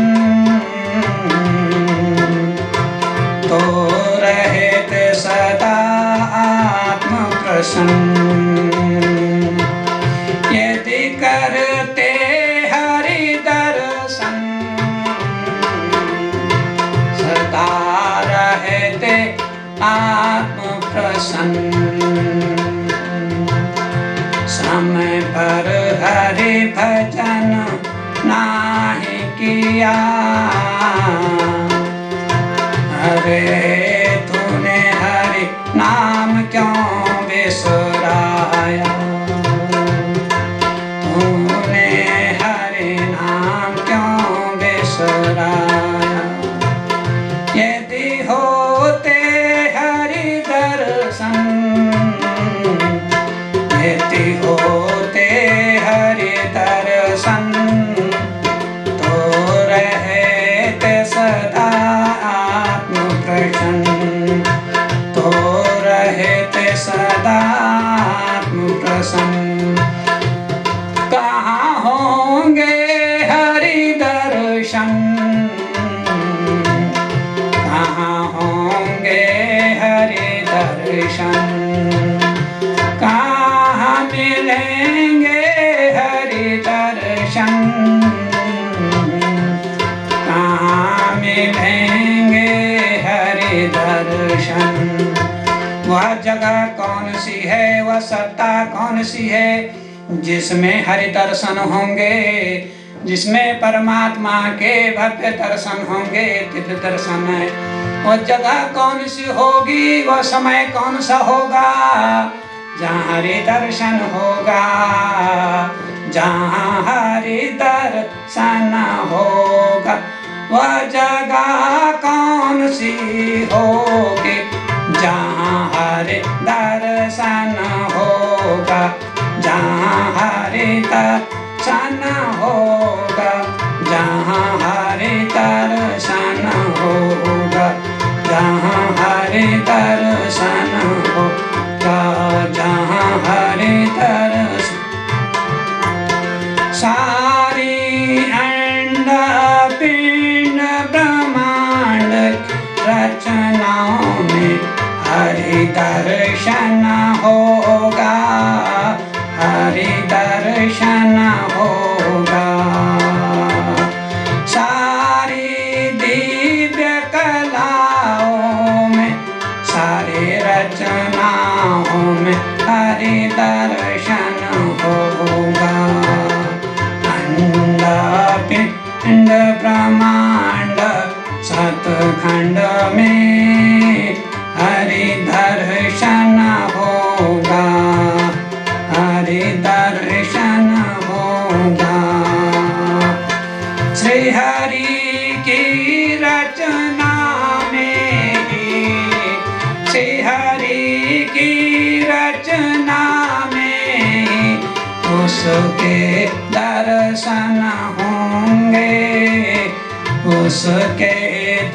तो रहते सदा आत्म प्रसन्न। यदि करते हरि दर्शन सदा रहते आत्म प्रसन्न। समय पर हरि भजन नहीं किया, अरे तूने हरि नाम क्यों बिसराया, तूने हरि नाम क्यों बिसराया। यदि होते हरि दर्शन, यदि होते हरि दर्शन तो रहते सदा आत्म प्रसन्न, तो रहते सदा आत्म प्रसन्न। कहाँ होंगे हरि दर्शन, कहाँ होंगे हरि दर्शन, कहाँ मिलेंगे हरि दर्शन, कहाँ मिलेंगे हरि दर्शन। वह जगह कौन सी है, वह सत्ता कौन सी है जिसमें हरि दर्शन होंगे, जिसमें परमात्मा के भव्य दर्शन होंगे, दिव्य दर्शन है। वह जगह कौन सी होगी, वह समय कौन सा होगा जहाँ हरि दर्शन होगा, जहाँ हरि दर्शन होगा। वह जगह कौन सी होगी जहाँ हरि दर्शन होगा, जहाँ हरि दर्शन होगा, जहाँ हरि दर्शन होगा, जहाँ हरि दर्शन होगा, जहाँ हरि दर्शन। सारी अंड पिंड ब्रह्मांड रचनाओं में हरि दर्शन होगा, हरि दर्शन होगा। सारी दिव्य कलाओं में, सारी रचनाओं में हरि दर्शन होगा। अंड पिंड ब्रह्मांड सतखंड में हरि दर्शन होगा, हरि दर्शन होगा। श्री हरि की रचना में ही, श्री हरि की रचना में उसके दर्शन होंगे, उसके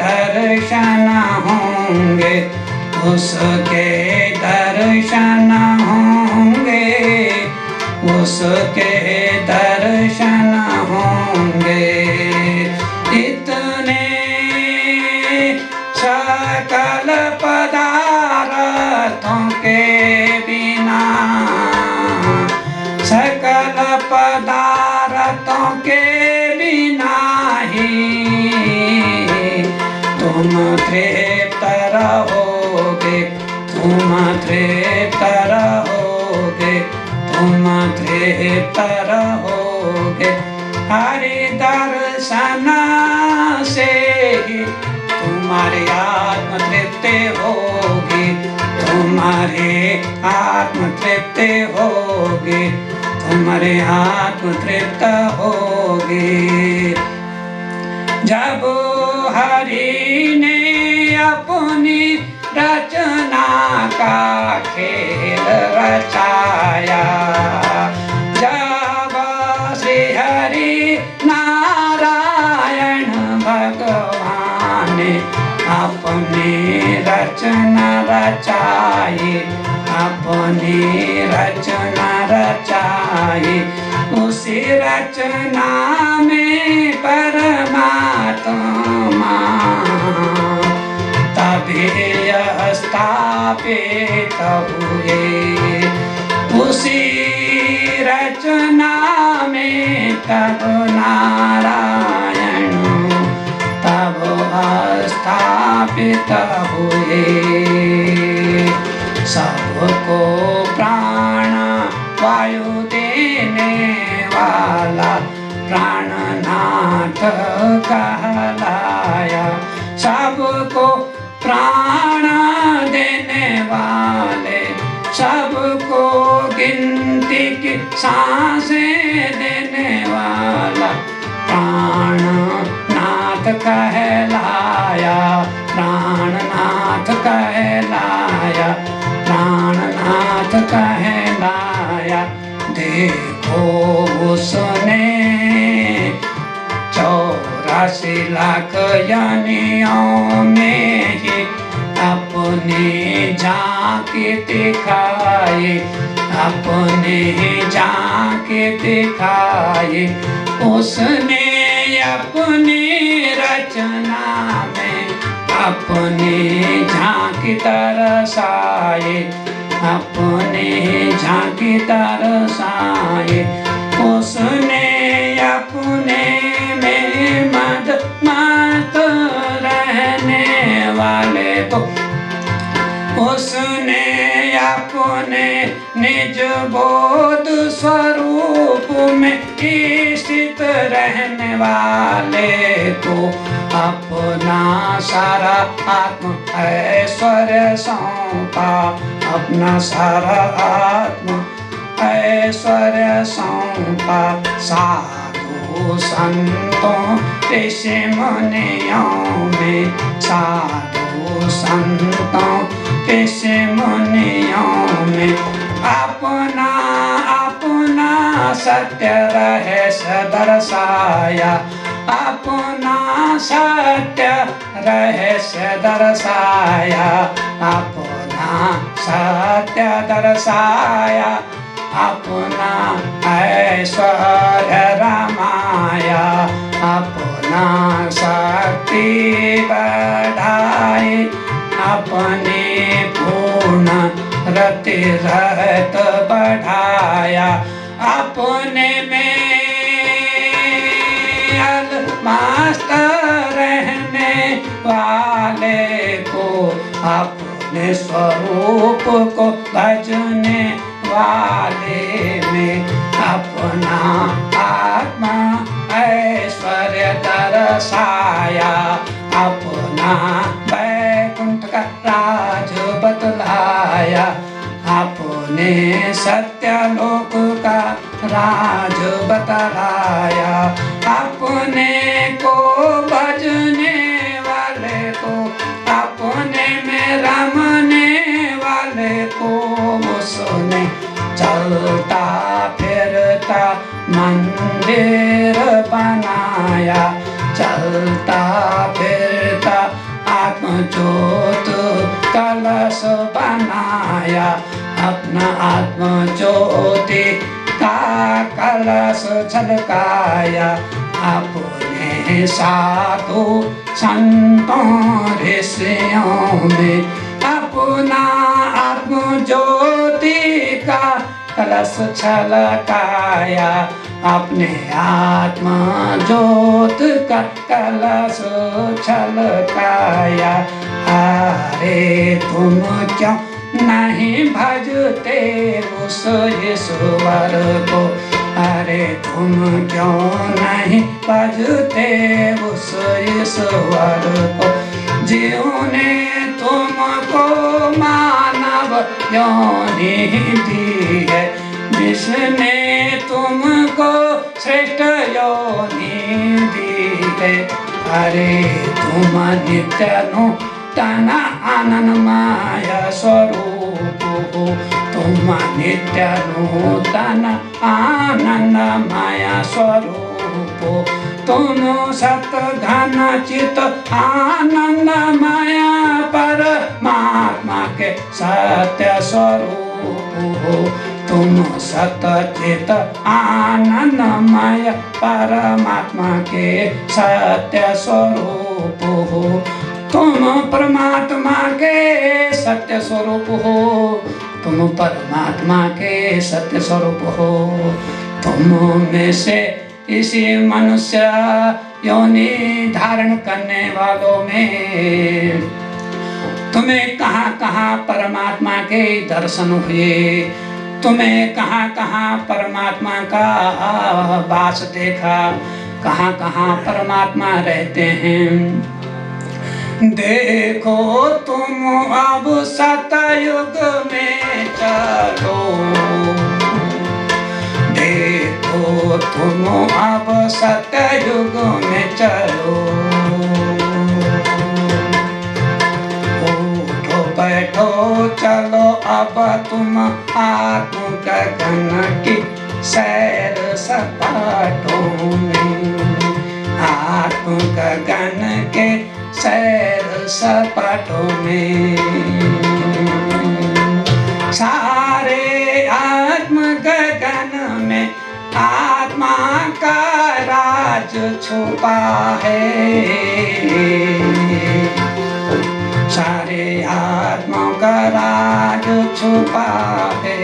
दर्शन होंगे, उसके दर्शन होंगे, उसके दर्शन होंगे। इतने सकल पदार्थों के बिना, सकल पदार्थों के बिना ही तुम तृप्त रहोगे, तुम तृप्त रहोगे, तुम तृप्त रहोगे। हरि दर्शन से ही तुम्हारी आत्म तृप्ति होगी, तुम्हारी आत्म तृप्ति होगी, तुम्हारी आत्म तृप्त होगी। जब हरि ने अपनी रचना का खेल रचाया, जब श्री हरि नारायण भगवान ने अपनी रचना रचाई, अपनी रचना रचाई, उसी रचना में परमात्मा तभी यह स्थापित हुए, उसी रचना में तब नारायण तब स्थापित हुए। सबको प्राण वायु देने वाला प्राणनाथ कहलाया, सबको प्राण देने वाले, सबको गिनती की सांसें देने वाला प्राणनाथ कहलाया, प्राणनाथ कहलाया, प्राणनाथ कहलाया। देखो उसने 84 लाख योनियों में ही अपनी झांकी दिखाई, अपनी झांकी दिखाई, उसने अपनी रचना में अपनी झांकी तरसाई, अपनी झांकी तरसाई, उसने अपने में मद मत रहने वाले को, उसने अपने निज बोध स्वरूप में स्थित रहने वाले को अपना सारा आत्म ऐश्वर्य सौंपा, अपना सारा आत्म ऐश्वर्य सौंपा। साधु संतों ऋषि मुनियों में, साधु संतों ऋषि मुनियों में अपना अपना सत्य रहस्य दर्शाया, अपना सत्य रहस्य दर्शाया, अपना सत्य दर्शाया, अपना ऐश्वर्य रमाया, अपना शक्ति बढ़ाई, अपने पूर्ण रति रहत बढ़ाया, अपने में अलमस्त रहने वाले को, अपने स्वरूप को भजने वाले में अपना आत्मा ऐश्वर्य दर्शाया, अपना वैकुंठ का राज बतलाया, अपने सत्यलोक का राज बतलाया, अपने को भजने वाले को, अपने में रमने वाले को उसने चलता फिरता मंदिर बनाया, चलता फिरता ज्योत कलश बनाया, अपना आत्म ज्योति का कलश झलकाया। अपने साधु संतों ऋषियों में अपना आत्म ज्योति का कलश छलकाया, अपने आत्मा ज्योत का कलश छलकाया। अरे तुम क्यों नहीं भजते उस ईश्वर को, अरे तुम क्यों नहीं भजते उस ईश्वर को, जिन्होंने तुमको मानव योनि दी है, जिसने तुमको श्रेष्ठ योनि दी है। अरे तुम नित्य नूतन आनंदमय स्वरूप हो, तुम नित्य नूतन आनंदमय स्वरूप हो, तुम सत घन चित आनंदमय परमात्मा के सत्य स्वरूप हो, तुम सत चित आनंदमय परमात्मा के सत्य स्वरूप हो, तुम परमात्मा के सत्य स्वरूप हो, तुम परमात्मा के सत्य स्वरूप हो। तुम में से इसी मनुष्य योनि धारण करने वालों में तुम्हें कहाँ कहाँ परमात्मा के दर्शन हुए, तुम्हें कहाँ कहाँ परमात्मा का वास देखा, कहाँ कहाँ परमात्मा रहते हैं। देखो तुम अब सतयुग में चलो, देखो तुम अब सतयुग में चलो, उठो बैठो चलो अब तुम आत्म गगन की सैर सपाटों में, आत्म गगन के सैर सपाटों में। सारे आत्म गगन में आत्मा का राज छुपा है, सारे आत्मा का राज छुपा है।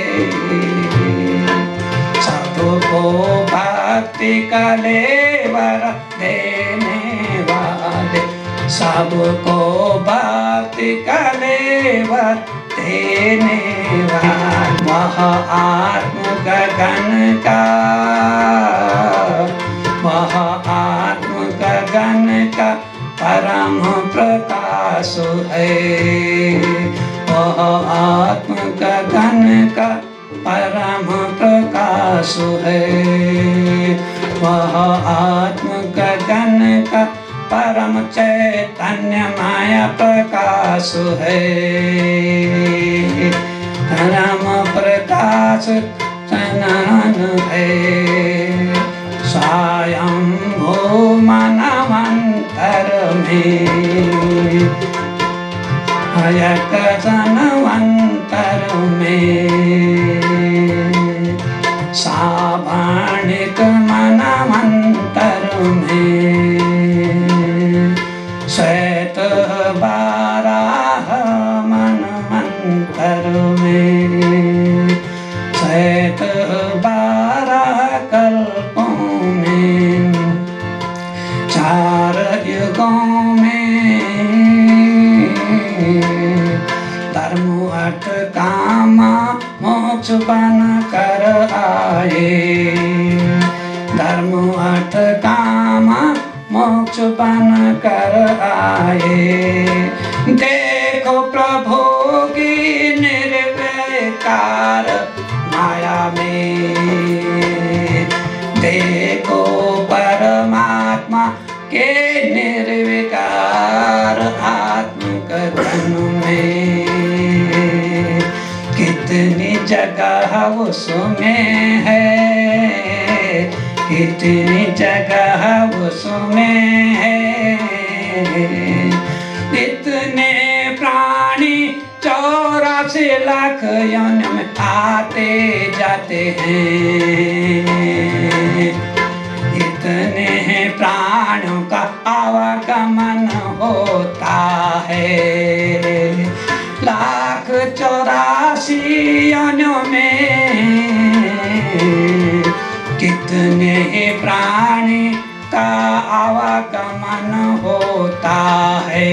सबको भक्ति का लेवर देने वाले, सबको भक्ति का लेवर देने वाला, वह आत्म गगन का, वह आत्म गगन का परम प्रकाश है, वह आत्म गगन का परम प्रकाश है, वह आत्म गगन का परम चैतन्यमय प्रकाश है, परम प्रकाश चनन है। स्वयंभू मनवंतर में, अयक जनवंतर में, सावर्णिक मनवंतर में, श्वेत बाराह मनवंतर में, श्वेत बारह कल्पों में, चार युगों में धर्म अर्थ काम मोक्ष बन कर आए, धर्म अर्थ काम मोक्ष बन कर आए। देखो प्रभु की निर्विकार माया में, देखो परमात्मा के निर्विकार आत्म गगन में, कितनी जगह उसमें है, कितनी जगह उसमें है, इतने से लाख योनियों में आते जाते हैं। इतने प्राणों का आवागमन होता है। 1,84 योनियों में कितने प्राणी का आवागमन होता है।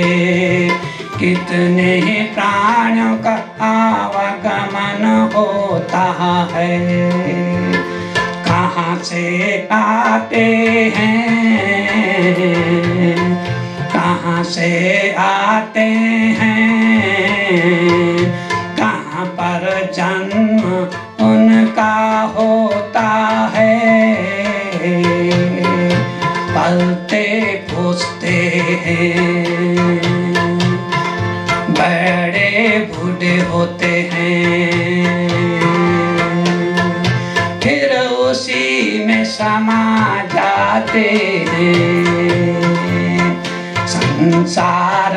कितने प्राणों का आवागमन होता है। कहाँ से आते हैं, कहाँ से आते हैं, कहाँ पर जन्म उनका होता है। पलते पूछते हैं, बड़े बूढ़े होते हैं, फिर उसी में समा जाते हैं। संसार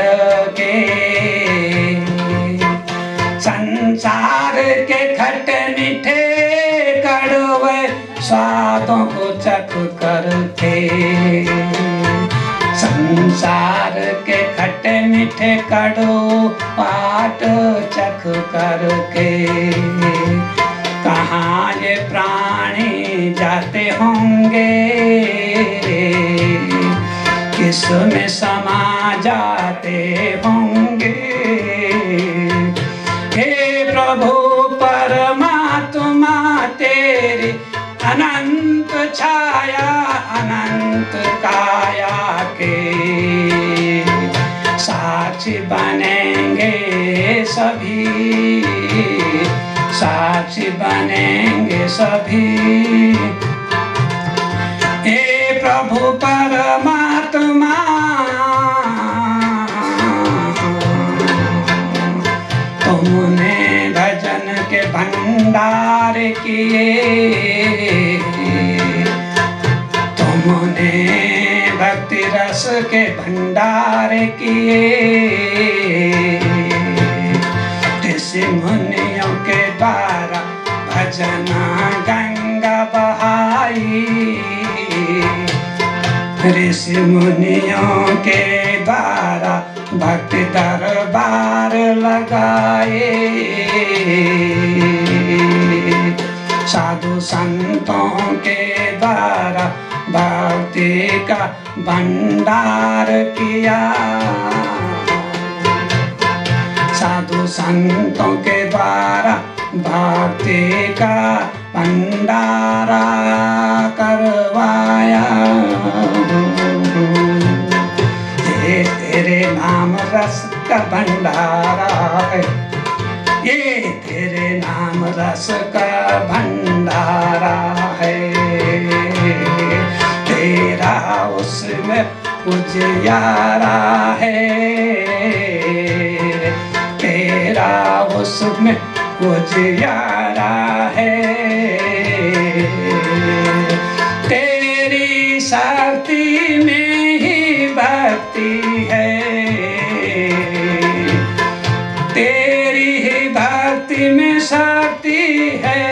के खट्टे मीठे कड़वे स्वादों को चख करके, संसार के खट्टे मीठे कड़वाहट चख करके कहाँ ये प्राणी जाते होंगे, किस में समा जाते होंगे। हे प्रभु परमात्मा तेरी अनंत छाया अनंत काया के साक्षी बनेंगे सभी, साक्षी बनेंगे सभी। हे प्रभु परमात्मा तुमने भजन के भंडार किए, तुमने भक्ति रस के भंडार किए। ऋषि मुनियों के द्वारा भजन गंगा बहाई, ऋषि मुनियों के द्वारा भक्ति दरबार लगाए। साधु संतों के द्वारा भक्ति का भंडार किया, साधु संतों के द्वारा भक्ति का भंडारा करवाया। ये तेरे नाम रस का भंडारा है, ये तेरे नाम रस का भंडारा है। तेरा उसमें उजियारा है, तेरा उसमें उजियारा है। तेरी शक्ति में ही भक्ति है, तेरी ही भक्ति में शक्ति है।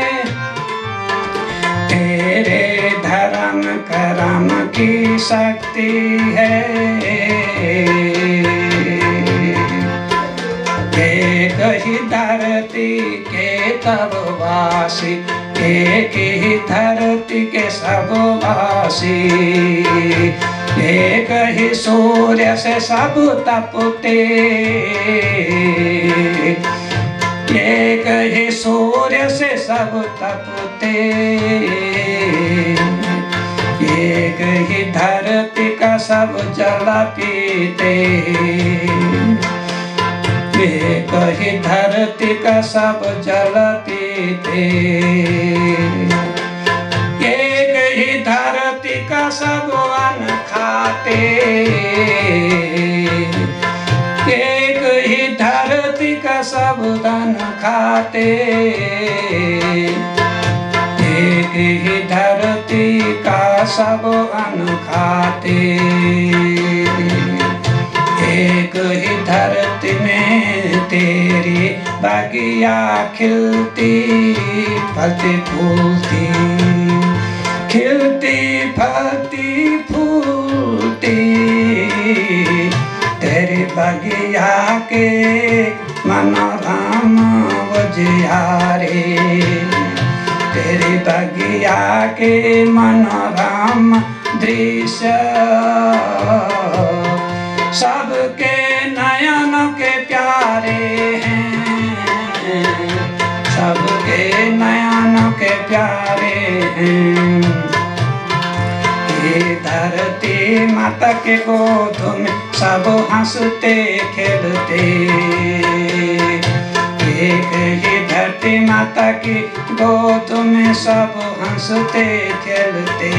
तेरे धर्म कर्म की शक्ति है। एक ही धरती के तब वासी, एक ही धरती के सब वासी। एक ही सूर्य से सब तपते, एक ही सूर्य से सब तपते। एक ही धरती का सब जल पीते, एक ही धरती का सब जल पीते। एक ही धरती का सब अन्न खाते, एक ही धरती का सब धन खाते। एक ही धरती का सब अन्न खाते। एक ही धरती में तेरी बगिया खिलती फलती फूलती, खिलती फलती फूलती तेरी बगिया के मनोरम उजियारे, तेरी बगिया के मनोरम दृश्य सबके नयन के प्यारे हैं, सबके नयन के प्यारे हैं। ये धरती माता के गोद में सब हंसते खेलते, एक ही धरती माता की गोद में सब हंसते खेलते,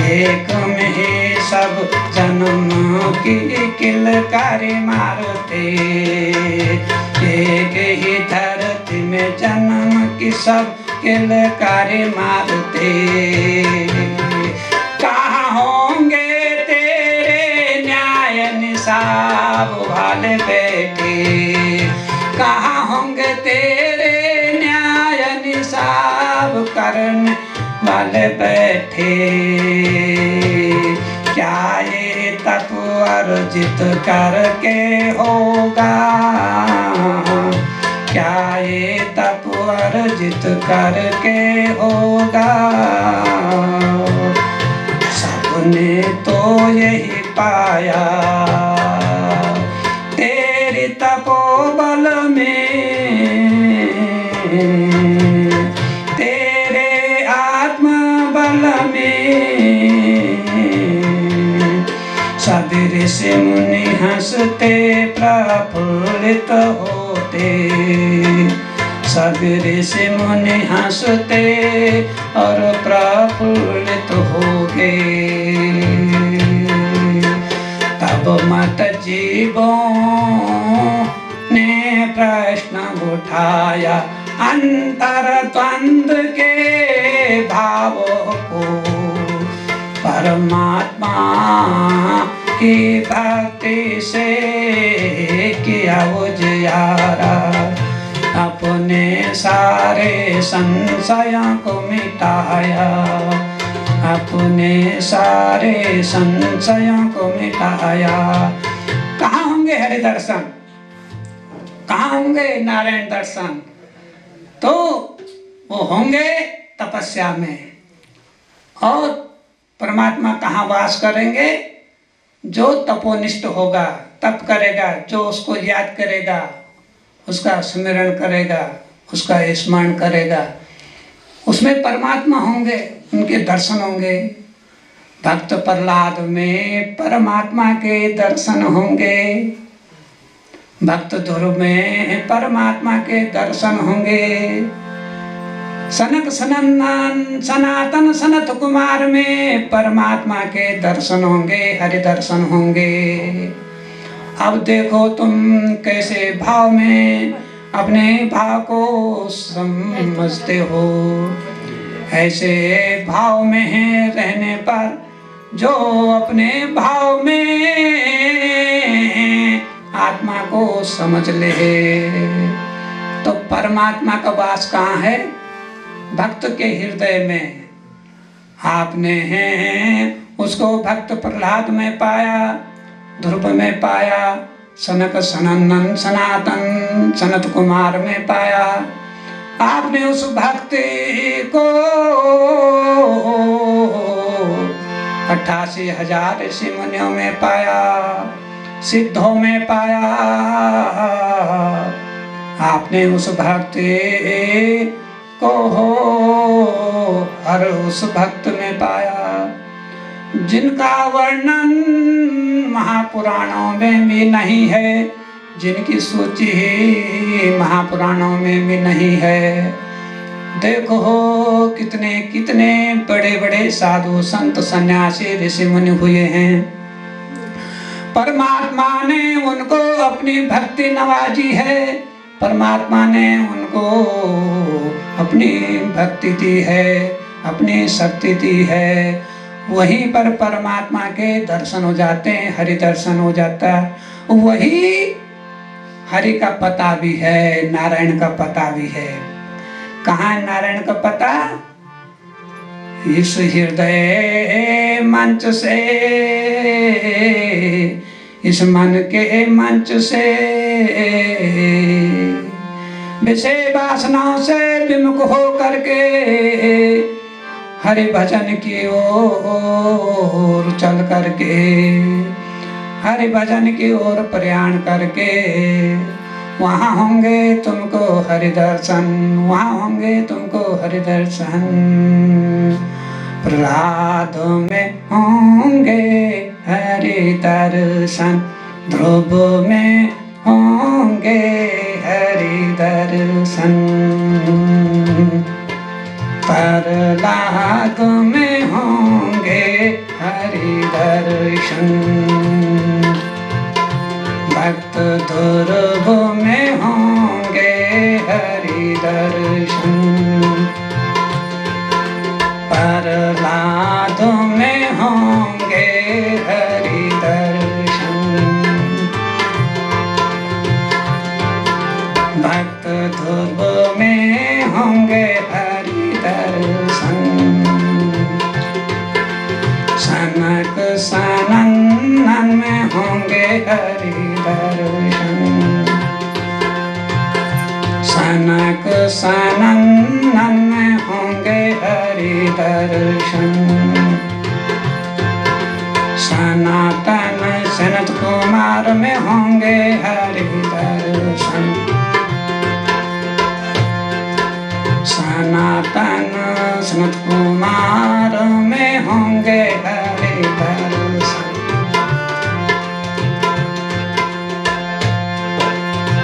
एक में ही सब जन्म की किलकारी मारते, एक ही धरती में जन्म की सब किलकारी मारते। कहाँ होंगे तेरे न्याय निसाब वाले बेटे, कहाँ होंगे तेरे न्याय निसाब करने वाले बैठे। क्या ये तप अर्जित करके होगा, क्या ये तप अर्जित करके होगा। सबने तो यही पाया तेरी तपोबल में, तेरे आत्मबल में। सभी ऋषि मुनि हंसते प्रफुल्लित होते, सभी ऋषि मुनि हंसते और प्रफुल्लित हो गए। तब मत जीवों ने प्रश्न उठाया अंतर द्वंद्व के भावों को, परमात्मा की भक्ति से किया उजियारा, अपने सारे संशयों को मिटाया, अपने सारे संशयों को मिटाया। कहाँ होंगे हरि दर्शन, कहाँ होंगे नारायण दर्शन? तो वो होंगे तपस्या में। और परमात्मा कहाँ वास करेंगे? जो तपोनिष्ठ होगा, तप करेगा, जो उसको याद करेगा, उसका स्मरण करेगा, उसका स्मरण करेगा, उसमें परमात्मा होंगे, उनके दर्शन होंगे। भक्त प्रहलाद में परमात्मा के दर्शन होंगे, भक्त ध्रुव में परमात्मा के दर्शन होंगे, सनक सनंदन सनातन सनत कुमार में परमात्मा के दर्शन होंगे, हरि दर्शन होंगे। अब देखो तुम कैसे भाव में अपने भाव को समझते हो, ऐसे भाव में है रहने पर जो अपने भाव में आत्मा को समझ ले। तो परमात्मा का वास कहाँ है? भक्त के हृदय में। आपने उसको भक्त प्रहलाद में पाया, ध्रुव में पाया, सनक सनंदन सनातन सनत कुमार में पाया। आपने उस भक्ति को 88,000 ऋषि मुनियों में पाया, सिद्धों में पाया। आपने उस भक्ति को हर उस भक्त में पाया जिनका वर्णन महापुराणों में भी नहीं है, जिनकी सूची ही महापुराणों में भी नहीं है। देखो कितने कितने बड़े बड़े साधु संत सन्यासी ऋषि मुनि हुए हैं। परमात्मा ने उनको अपनी भक्ति नवाजी है, परमात्मा ने उनको अपनी भक्ति दी है, अपनी शक्ति दी है। वहीं पर परमात्मा के दर्शन हो जाते हैं, हरि दर्शन हो जाता है। वही हरि का पता भी है, नारायण का पता भी है। कहाँ है नारायण का पता? इस हृदय मंच से, इस मन के मंच से, विषय वासनाओं से विमुख हो करके हरि भजन की ओर चल करके, हरि भजन की ओर प्रयाण करके, वहाँ होंगे तुमको हरि दर्शन, वहाँ होंगे तुमको हरि दर्शन। प्रहलाद में होंगे हरि दर्शन, ध्रुव में होंगे हरि दर्शन, प्रहलाद में होंगे हरि दर्शन, भक्त ध्रुव में होंगे हरि दर्शन, प्रहलाद में होंगे हरि दर्शन, भक्त ध्रुव में होंगे हरि दर्शन, सनक सनंदन में होंगे हरि दर्शन, सनक सनंदन में होंगे हरि दर्शन, सनातन सनत कुमार में होंगे हरि दर्शन, सनातन सनत कुमार में होंगे हरि दर्शन,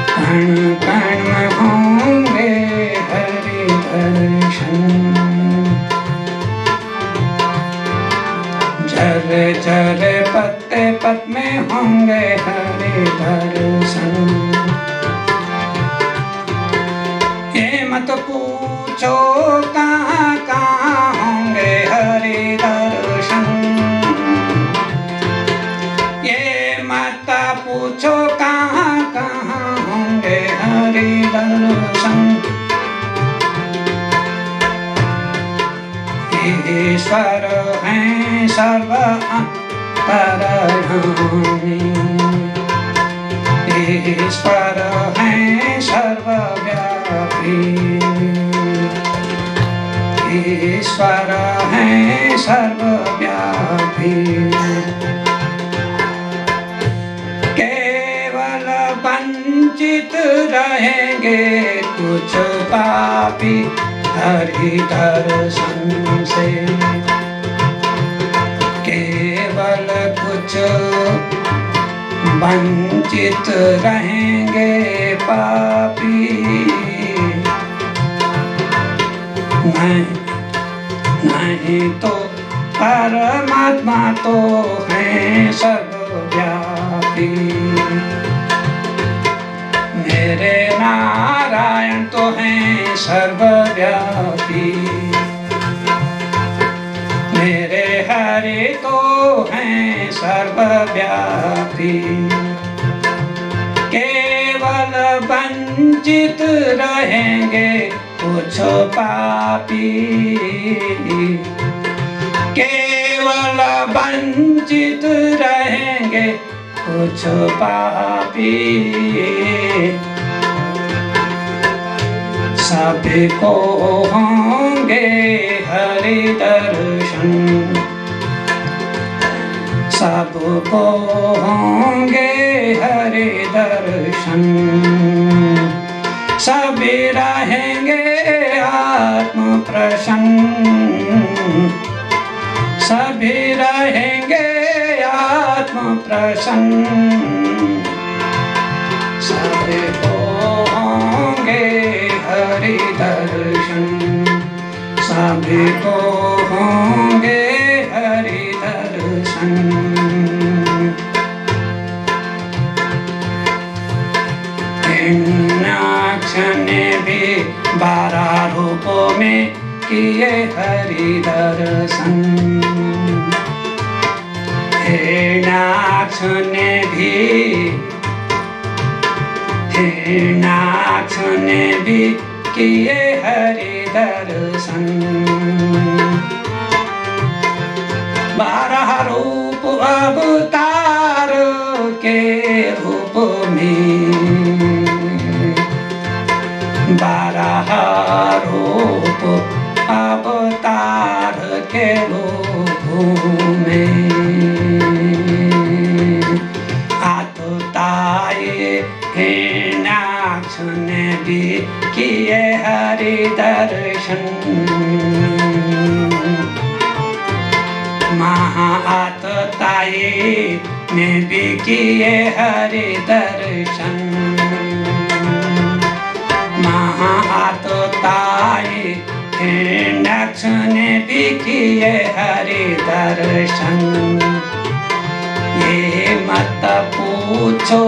कण कण में होंगे हरि दर्शन, जर जर पत्ते पत में होंगे हरि दर्शन। ये मत पूछो कहाँ कहाँ होंगे हरि दर्शन, ये मत पूछो कहाँ कहाँ होंगे हरि दर्शन। ईश्वर हैं सर्व अंतर्यामी, ईश्वर हैं सर्वव्यापी, ईश्वर हैं सर्वव्यापी। केवल वंचित रहेंगे कुछ पापी हरि दर्शन से, केवल कुछ वंचित रहेंगे पापी, नहीं तो परमात्मा तो है सर्वव्यापी। मेरे नारायण तो हैं सर्वव्यापी, मेरे हरि तो हैं सर्वव्यापी। केवल वंचित रहेंगे कुछ पापी, केवल वंचित रहेंगे कुछ पापी। सभी को होंगे हरि दर्शन, सबको होंगे हरि दर्शन। सभी रहेंगे आत्म प्रसन्न, सभी रहेंगे आत्म प्रसन्न। सभी को होंगे हरि दर्शन, सभी को होंगे हरि दर्शन। हिरण्याक्ष ने भी 12 रूपों में किए हरि दर्शन, हिरण्याक्ष ने भी नाथ ने भी किए हरि दर्शन। 12 रूप अवतार के रूप में, 12 रूप अवतार के रूप में। आतताए नाथ ने भी किए हरि दर्शन। महाआतताए ने भी किए हरि दर्शन। महाआतताए नाथ ने भी किए हरि दर्शन। ये मत पूछो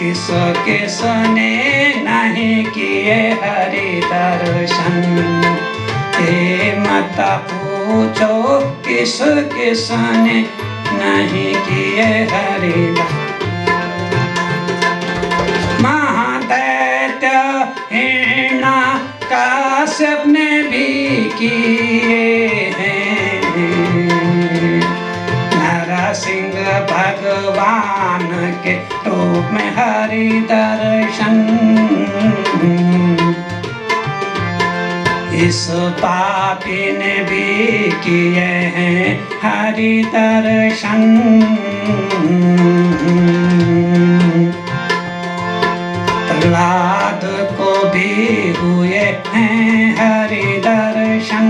किस किस ने नहीं किए हरि दर्शन। ये मत पूछो किस किस ने नहीं किए हरि दर्शन। महादैत्य हिरण्यकश्यप ने भी किए हैं। नरसिंह भगवान के रूप में हरि दर्शन। इस पापी ने भी किए हैं हरि दर्शन। प्रहलाद को भी हुए हैं हरि दर्शन।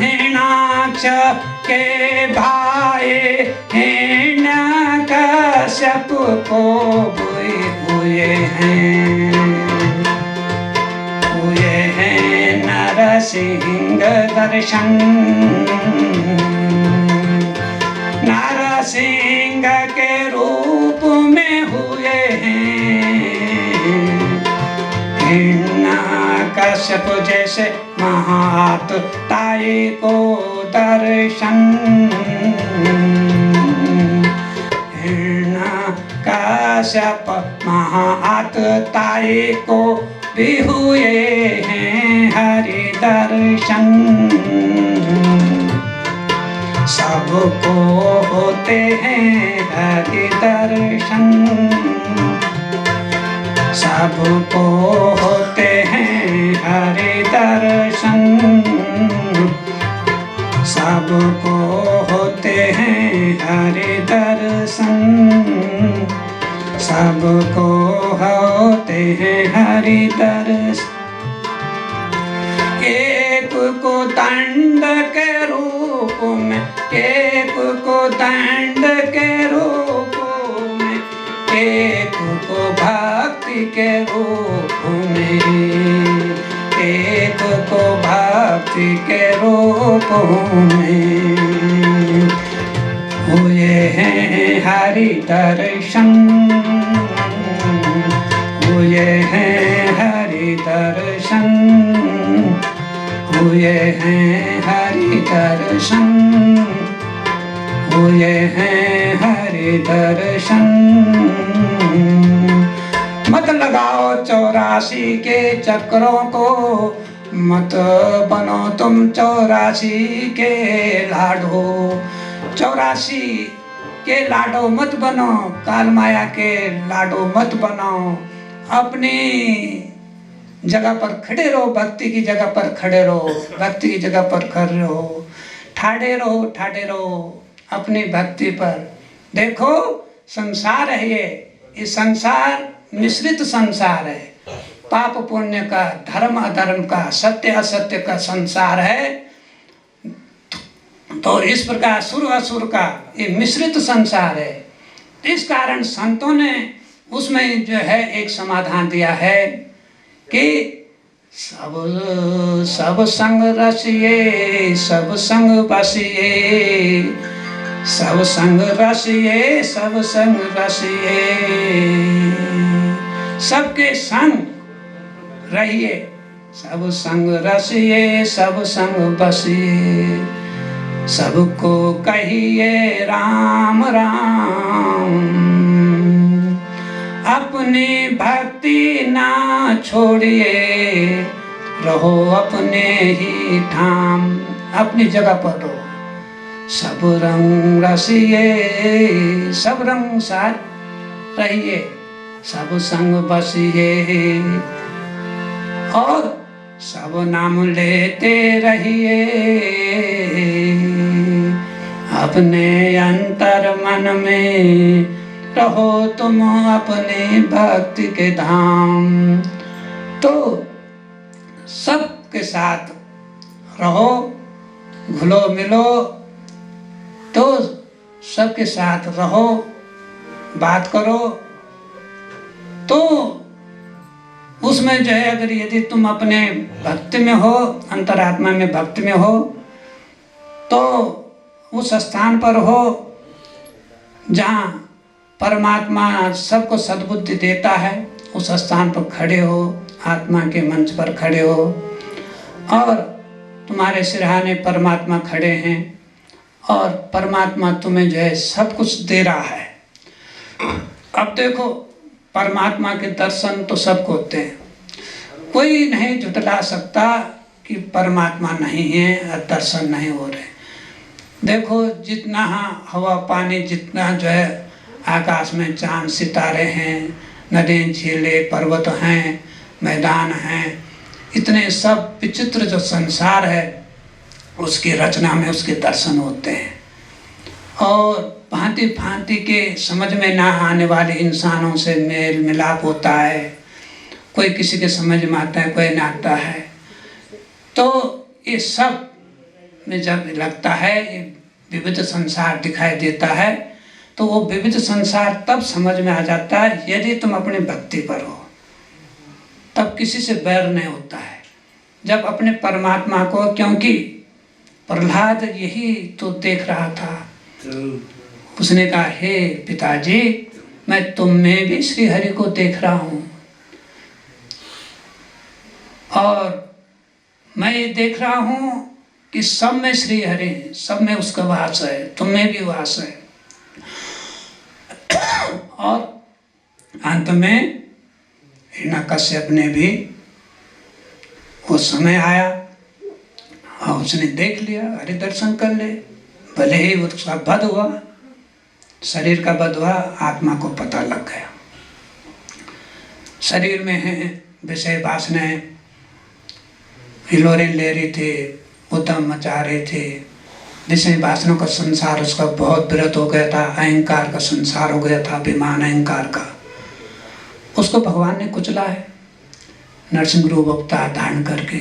हिरण्याक्ष के भाई हिरण्यकश्यप को हुए हैं नरसिंह दर्शन। नरसिंह के रूप में हुए हैं हिरण्यकश्यप जैसे महाआतताए को दर्शन। हिरण्यकश्यप महाआतताए को भी हुए हैं हरि दर्शन। सबको होते हैं हरि दर्शन। सबको होते हैं हरि दर्शन। सबको होते हैं हरि दर्शन। सबको होते हैं हरि दर्शन। एक को दंड के रूप में, एक को दंड के रूप में, एक को भक्ति के रूप में, एक को भक्ति के रूप में हुए हैं हरि दर्शन। हुए हैं हरि दर्शन। हुए हैं हरि दर्शन। हुए हैं हरि दर्शन। मत लगाओ 84 के चक्रों को, मत बनो तुम 84 के लाडो। 84 के लाडो मत बनो, काल माया के लाडो मत बनो। अपनी जगह पर खड़े रहो, भक्ति की जगह पर खड़े रहो, भक्ति की जगह पर खड़े रहो, ठाड़े रहो, ठाड़े रहो अपनी भक्ति पर। देखो संसार है ये संसार मिश्रित संसार है। पाप पुण्य का, धर्म अधर्म का, सत्य असत्य का संसार है। तो इस प्रकार सुर असुर का ये मिश्रित संसार है। इस कारण संतों ने उसमें जो है एक समाधान दिया है कि सब संग रसिए, सब संग बसिए, सब संग रसिए, सब संग रसिए। सबके संग रहिए, सब संग रसिए, सब संग बसिए। सबको कहिए राम राम। अपनी भक्ति ना छोड़िए, रहो अपने ही ठाम। अपनी जगह पर रहो, सब रंग रसिए, सब रंग साथ रहिए, सब संग बसिए, और सब नाम लेते रहिए। अपने अंतर मन में रहो तुम अपने भक्ति के धाम। तो सबके साथ रहो, घुलो मिलो, तो सबके साथ रहो, बात करो, तो उसमें जो है अगर यदि तुम अपने भक्ति में हो, अंतरात्मा में भक्ति में हो, तो उस स्थान पर हो जहाँ परमात्मा सबको सद्बुद्धि देता है, उस स्थान पर खड़े हो, आत्मा के मंच पर खड़े हो, और तुम्हारे सिरहाने परमात्मा खड़े हैं, और परमात्मा तुम्हें जो है सब कुछ दे रहा है। अब देखो, परमात्मा के दर्शन तो सबको होते हैं, कोई नहीं झुठला सकता कि परमात्मा नहीं है और दर्शन नहीं हो रहे। देखो, जितना हवा पानी, जितना जो है आकाश में चांद सितारे हैं, नदियाँ झीलें पर्वत हैं, मैदान हैं, इतने सब विचित्र जो संसार है, उसकी रचना में उसके दर्शन होते हैं। और भांति भांति के समझ में ना आने वाले इंसानों से मेल मिलाप होता है, कोई किसी के समझ में आता है, कोई ना आता है। तो ये सब में जब लगता है, ये विविध संसार दिखाई देता है, तो वो विविध संसार तब समझ में आ जाता है यदि तुम अपनी भक्ति पर हो, तब किसी से बैर नहीं होता है। जब अपने परमात्मा को, क्योंकि प्रहलाद यही तो देख रहा था, उसने कहा, हे पिताजी, मैं तुम में भी श्री हरि को देख रहा हूँ, और मैं ये देख रहा हूँ कि सब में श्री हरि, सब में उसका वास है, तुम में भी वास है। और अंत में हिरण्यकश्यप ने भी वो समय आया और उसने देख लिया, हरि दर्शन कर ले, भले ही उसका वध हुआ, शरीर का वध हुआ, आत्मा को पता लग गया। शरीर में है विषय वासनाएं हिलोरें ले रही थे, उद्यम मचा रहे थे, विषय वासनाओं का संसार उसका बहुत विरत हो गया था, अहंकार का संसार हो गया था, अभिमान अहंकार का। उसको भगवान ने कुचला है, नरसिंह रूप अवतार धारण करके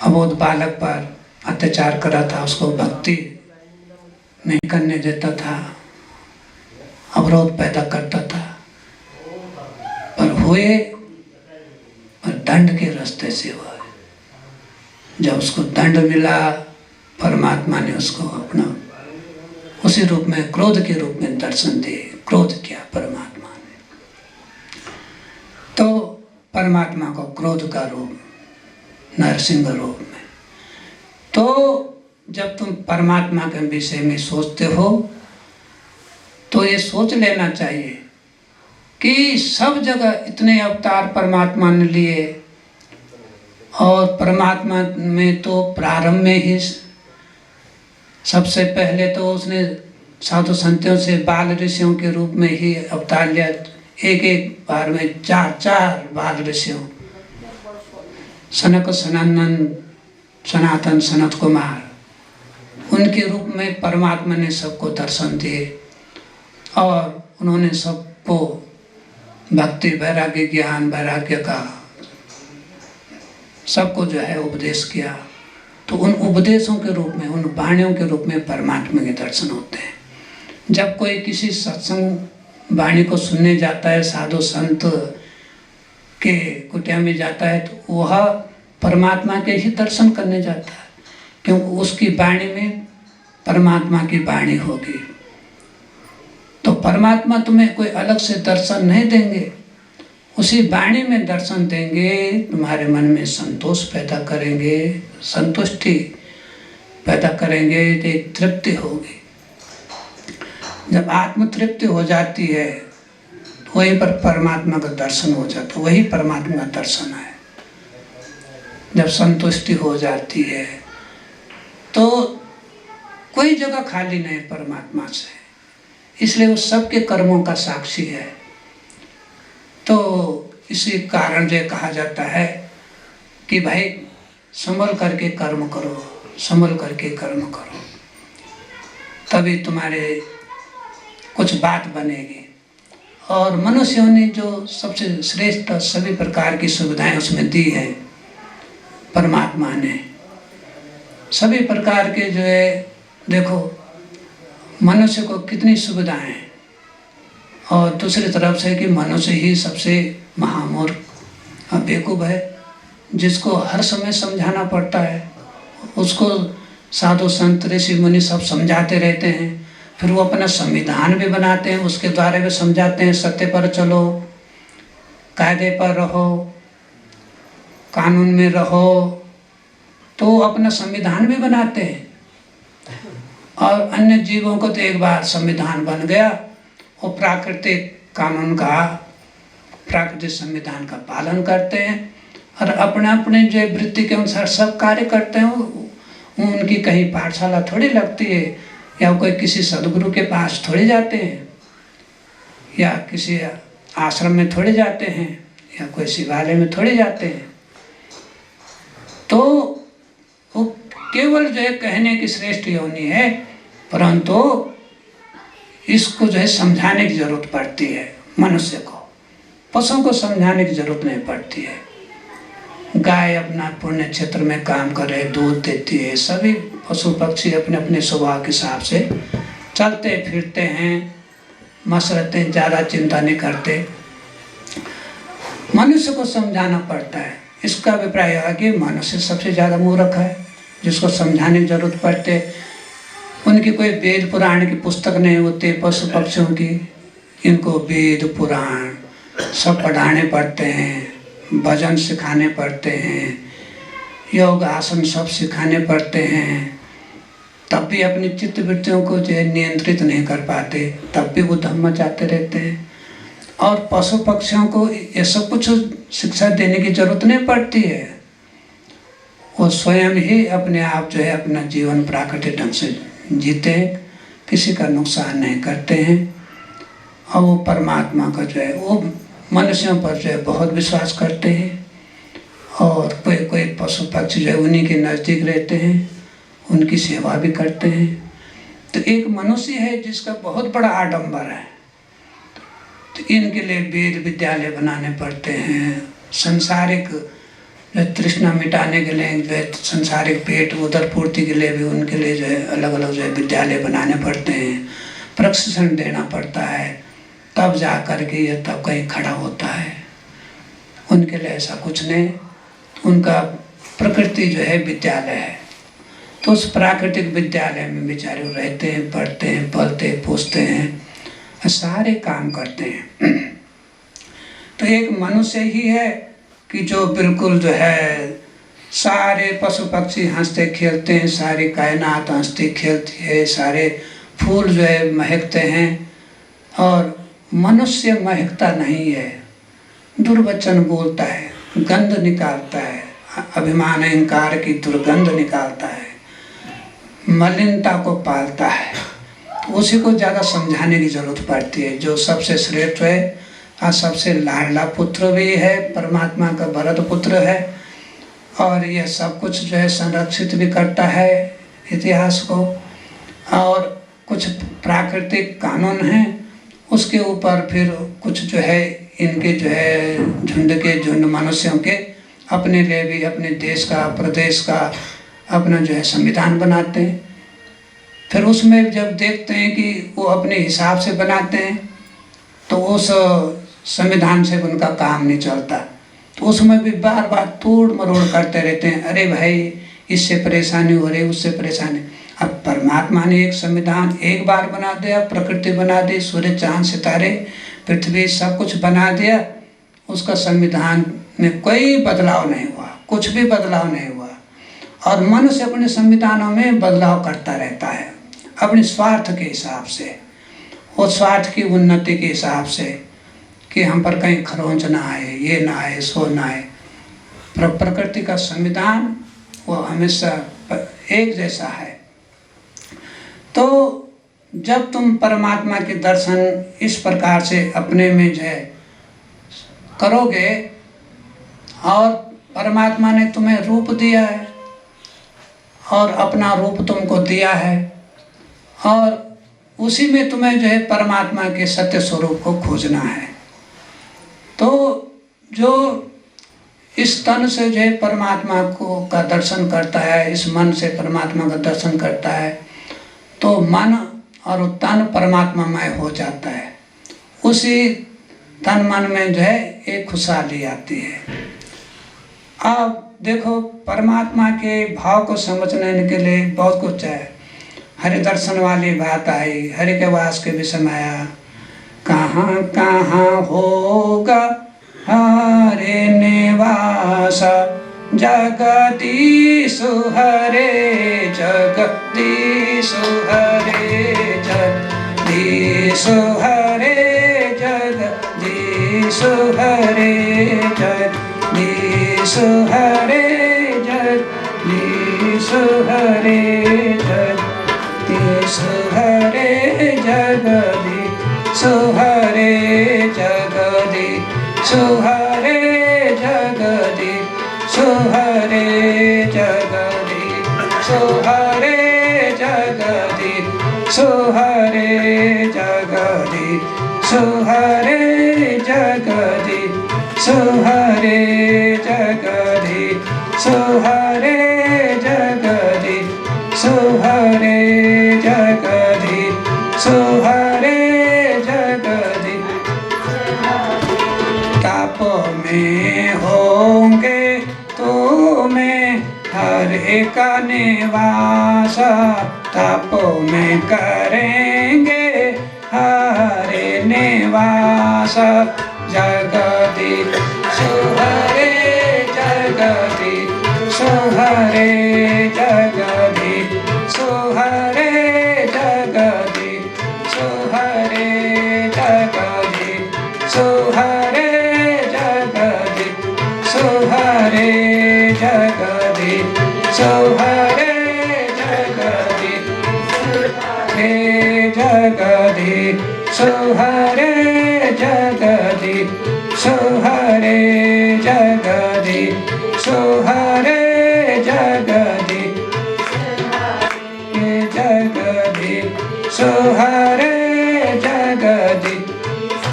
अबोध बालक पर अत्याचार करा था, उसको भक्ति नहीं करने देता था, अवरोध पैदा करता था, पर हुए और दंड के रास्ते से हुआ। जब उसको दंड मिला, परमात्मा ने उसको अपना उसी रूप में, क्रोध के रूप में दर्शन दे, क्रोध किया परमात्मा ने। तो परमात्मा को क्रोध का रूप, नरसिंह रूप में। तो जब तुम परमात्मा के विषय में सोचते हो, तो ये सोच लेना चाहिए कि सब जगह इतने अवतार परमात्मा ने लिए, और परमात्मा में तो प्रारंभ में ही सबसे पहले तो उसने साधु संतों से बाल ऋषियों के रूप में ही अवतार लिया। एक एक बार में चार बाल ऋषियों, सनक सनंदन सनातन सनत कुमार, उनके रूप में परमात्मा ने सबको दर्शन दिए, और उन्होंने सबको भक्ति वैराग्य ज्ञान वैराग्य का सबको जो है उपदेश किया। तो उन उपदेशों के रूप में, उन वाणियों के रूप में परमात्मा के दर्शन होते हैं। जब कोई किसी सत्संग वाणी को सुनने जाता है, साधु संत के कुटिया में जाता है, तो वह परमात्मा के ही दर्शन करने जाता है, क्योंकि उसकी वाणी में परमात्मा की वाणी होगी। तो परमात्मा तुम्हें कोई अलग से दर्शन नहीं देंगे, उसी वाणी में दर्शन देंगे, तुम्हारे मन में संतोष पैदा करेंगे, संतुष्टि पैदा करेंगे तो एक तृप्ति होगी। जब आत्म तृप्ति हो जाती है तो वहीं पर परमात्मा का दर्शन हो जाता है, वही परमात्मा का दर्शन है। जब संतुष्टि हो जाती है तो कोई जगह खाली नहीं परमात्मा से, इसलिए वो सबके कर्मों का साक्षी है। तो इसी कारण जो कहा जाता है कि भाई संभल करके कर्म करो, संभल करके कर्म करो, तभी तुम्हारे कुछ बात बनेगी। और मनुष्यों ने जो सबसे श्रेष्ठ सभी प्रकार की सुविधाएं उसमें दी है, परमात्मा ने सभी प्रकार के जो है, देखो मनुष्य को कितनी सुविधाएं हैं, और दूसरी तरफ से कि मनुष्य ही सबसे महामूर्ख और बेवकूफ़ है, जिसको हर समय समझाना पड़ता है। उसको साधु संत ऋषि मुनि सब समझाते रहते हैं, फिर वो अपना संविधान भी बनाते हैं, उसके द्वारा भी समझाते हैं सत्य पर चलो, कायदे पर रहो, कानून में रहो। तो वो अपना संविधान भी बनाते हैं। और अन्य जीवों को तो एक बार संविधान बन गया, वो प्राकृतिक कानून का, प्राकृतिक संविधान का पालन करते हैं और अपने अपने जो वृत्ति के अनुसार सब कार्य करते हैं। उनकी कहीं पाठशाला थोड़ी लगती है, या कोई किसी सदगुरु के पास थोड़ी जाते हैं, या किसी आश्रम में थोड़ी जाते हैं, या कोई शिवालय में थोड़ी जाते हैं। तो वो केवल जो है कहने की श्रेष्ठ योनि है, परंतु इसको जो है समझाने की जरूरत पड़ती है मनुष्य को। पशुओं को समझाने की जरूरत नहीं पड़ती है। गाय अपना पुण्य क्षेत्र में काम करे, दूध देती है, सभी पशु पक्षी अपने अपने स्वभाव के हिसाब से चलते फिरते हैं, मस्त रहते हैं, ज़्यादा चिंता नहीं करते। मनुष्य को समझाना पड़ता है। इसका अभिप्राय है कि मनुष्य सबसे ज़्यादा मूर्ख है, जिसको समझाने की जरूरत पड़ते। उनकी कोई वेद पुराण की पुस्तक नहीं होती पशु पक्षियों की, इनको वेद पुराण सब पढ़ाने पड़ते हैं, भजन सिखाने पड़ते हैं, योग आसन सब सिखाने पड़ते हैं। तब भी अपनी चित्त वृत्तियों को जो है नियंत्रित नहीं कर पाते, तब भी वो धम मचाते रहते हैं। और पशु पक्षियों को ये सब कुछ शिक्षा देने की जरूरत नहीं पड़ती है, वो स्वयं ही अपने आप जो है अपना जीवन प्राकृतिक ढंग से जीते हैं, किसी का नुकसान नहीं करते हैं। और वो परमात्मा का जो है वो मनुष्यों पर जो है बहुत विश्वास करते हैं। और कोई कोई पशु पक्षी जो है उन्हीं के नज़दीक रहते हैं, उनकी सेवा भी करते हैं। तो एक मनुष्य है जिसका बहुत बड़ा आडंबर है, तो इनके लिए वेद विद्यालय बनाने पड़ते हैं। सांसारिक तृष्णा मिटाने के लिए जो है सांसारिक पेट उदर पूर्ति के लिए भी उनके लिए जो है अलग अलग जो है विद्यालय बनाने पड़ते हैं, प्रशिक्षण देना पड़ता है, तब जा कर के ये तब कहीं खड़ा होता है। उनके लिए ऐसा कुछ नहीं, उनका प्रकृति जो है विद्यालय है। तो उस प्राकृतिक विद्यालय में बेचारे रहते हैं, पढ़ते हैं, पलते पोसते हैं, सारे काम करते हैं। तो एक मनुष्य ही है कि जो बिल्कुल जो है सारे पशु पक्षी हंसते खेलते हैं, सारी कायनात हंसती खेलती है, सारे फूल जो है महकते हैं, और मनुष्य महकता नहीं है, दुर्वचन बोलता है, गंध निकालता है, अभिमान अहंकार की दुर्गंध निकालता है, मलिनता को पालता है। तो उसी को ज़्यादा समझाने की जरूरत पड़ती है। जो सबसे श्रेष्ठ है और सबसे लाडला पुत्र भी है, परमात्मा का भरत पुत्र है, और यह सब कुछ जो है संरक्षित भी करता है इतिहास को। और कुछ प्राकृतिक कानून हैं, उसके ऊपर फिर कुछ जो है इनके जो है झुंड मनुष्यों के अपने लिए भी अपने देश का प्रदेश का अपना जो है संविधान बनाते हैं। फिर उसमें जब देखते हैं कि वो अपने हिसाब से बनाते हैं तो उस संविधान से उनका काम नहीं चलता, तो उसमें भी बार बार तोड़ मरोड़ करते रहते हैं। अरे भाई इससे परेशानी हो रही, उससे परेशानी। अब परमात्मा ने एक संविधान एक बार बना दिया, प्रकृति बना दी, सूर्य चांद सितारे पृथ्वी सब कुछ बना दिया, उसका संविधान में कोई बदलाव नहीं हुआ, कुछ भी बदलाव नहीं हुआ। और मनुष्य अपने संविधानों में बदलाव करता रहता है अपने स्वार्थ के हिसाब से, वो स्वार्थ की उन्नति के हिसाब से कि हम पर कहीं खरोंच ना आए, ये ना आए, सो ना आए। प्रकृति का संविधान वो हमेशा एक जैसा है। तो जब तुम परमात्मा के दर्शन इस प्रकार से अपने में जो है करोगे और परमात्मा ने तुम्हें रूप दिया है और अपना रूप तुमको दिया है और उसी में तुम्हें जो है परमात्मा के सत्य स्वरूप को खोजना है। तो जो इस तन से जो है परमात्मा को का दर्शन करता है, इस मन से परमात्मा का दर्शन करता है, तो मन और तन परमात्मामय हो जाता है। उसी तन मन में जो है एक खुशहाली आती है। अब देखो परमात्मा के भाव को समझने के लिए बहुत कुछ है। हरि दर्शन वाली बात आई, हरि के वास के विषय में आया, कहाँ कहाँ होगा हरे निवास, जगदीश हरे जगदीश हरे जगदीश हरे जगदीश हरे जगदीश हरे जगदीश हरे जगदीश हरे जगदीश हरे जगदीश हरे जगदीश हरे जगदीश हरे जगदीश हरे जगदीश हरे जगदीश हरे जगदीश हरे जगदीश हरे जगदीश हरे जगदीश। ताप में होंगे तुम्हें हरे का निवास, ताप में करेंगे हरे निवास, जगदीश हरे जगदीश हरे जगदीश हरे जगदीश हरे जगदीश हरे जगदीश हरे जगदीश हरे जगदीश हरे जगदीश हरे जगदीश हरे जगदीश हरे जगदीश।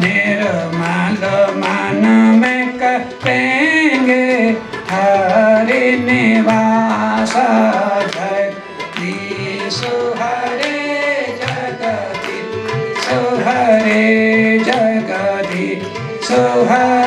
निर्मल मन में करेंगे हरि निवास, जगदीश हरे जगदीश हरे जगदीश हरे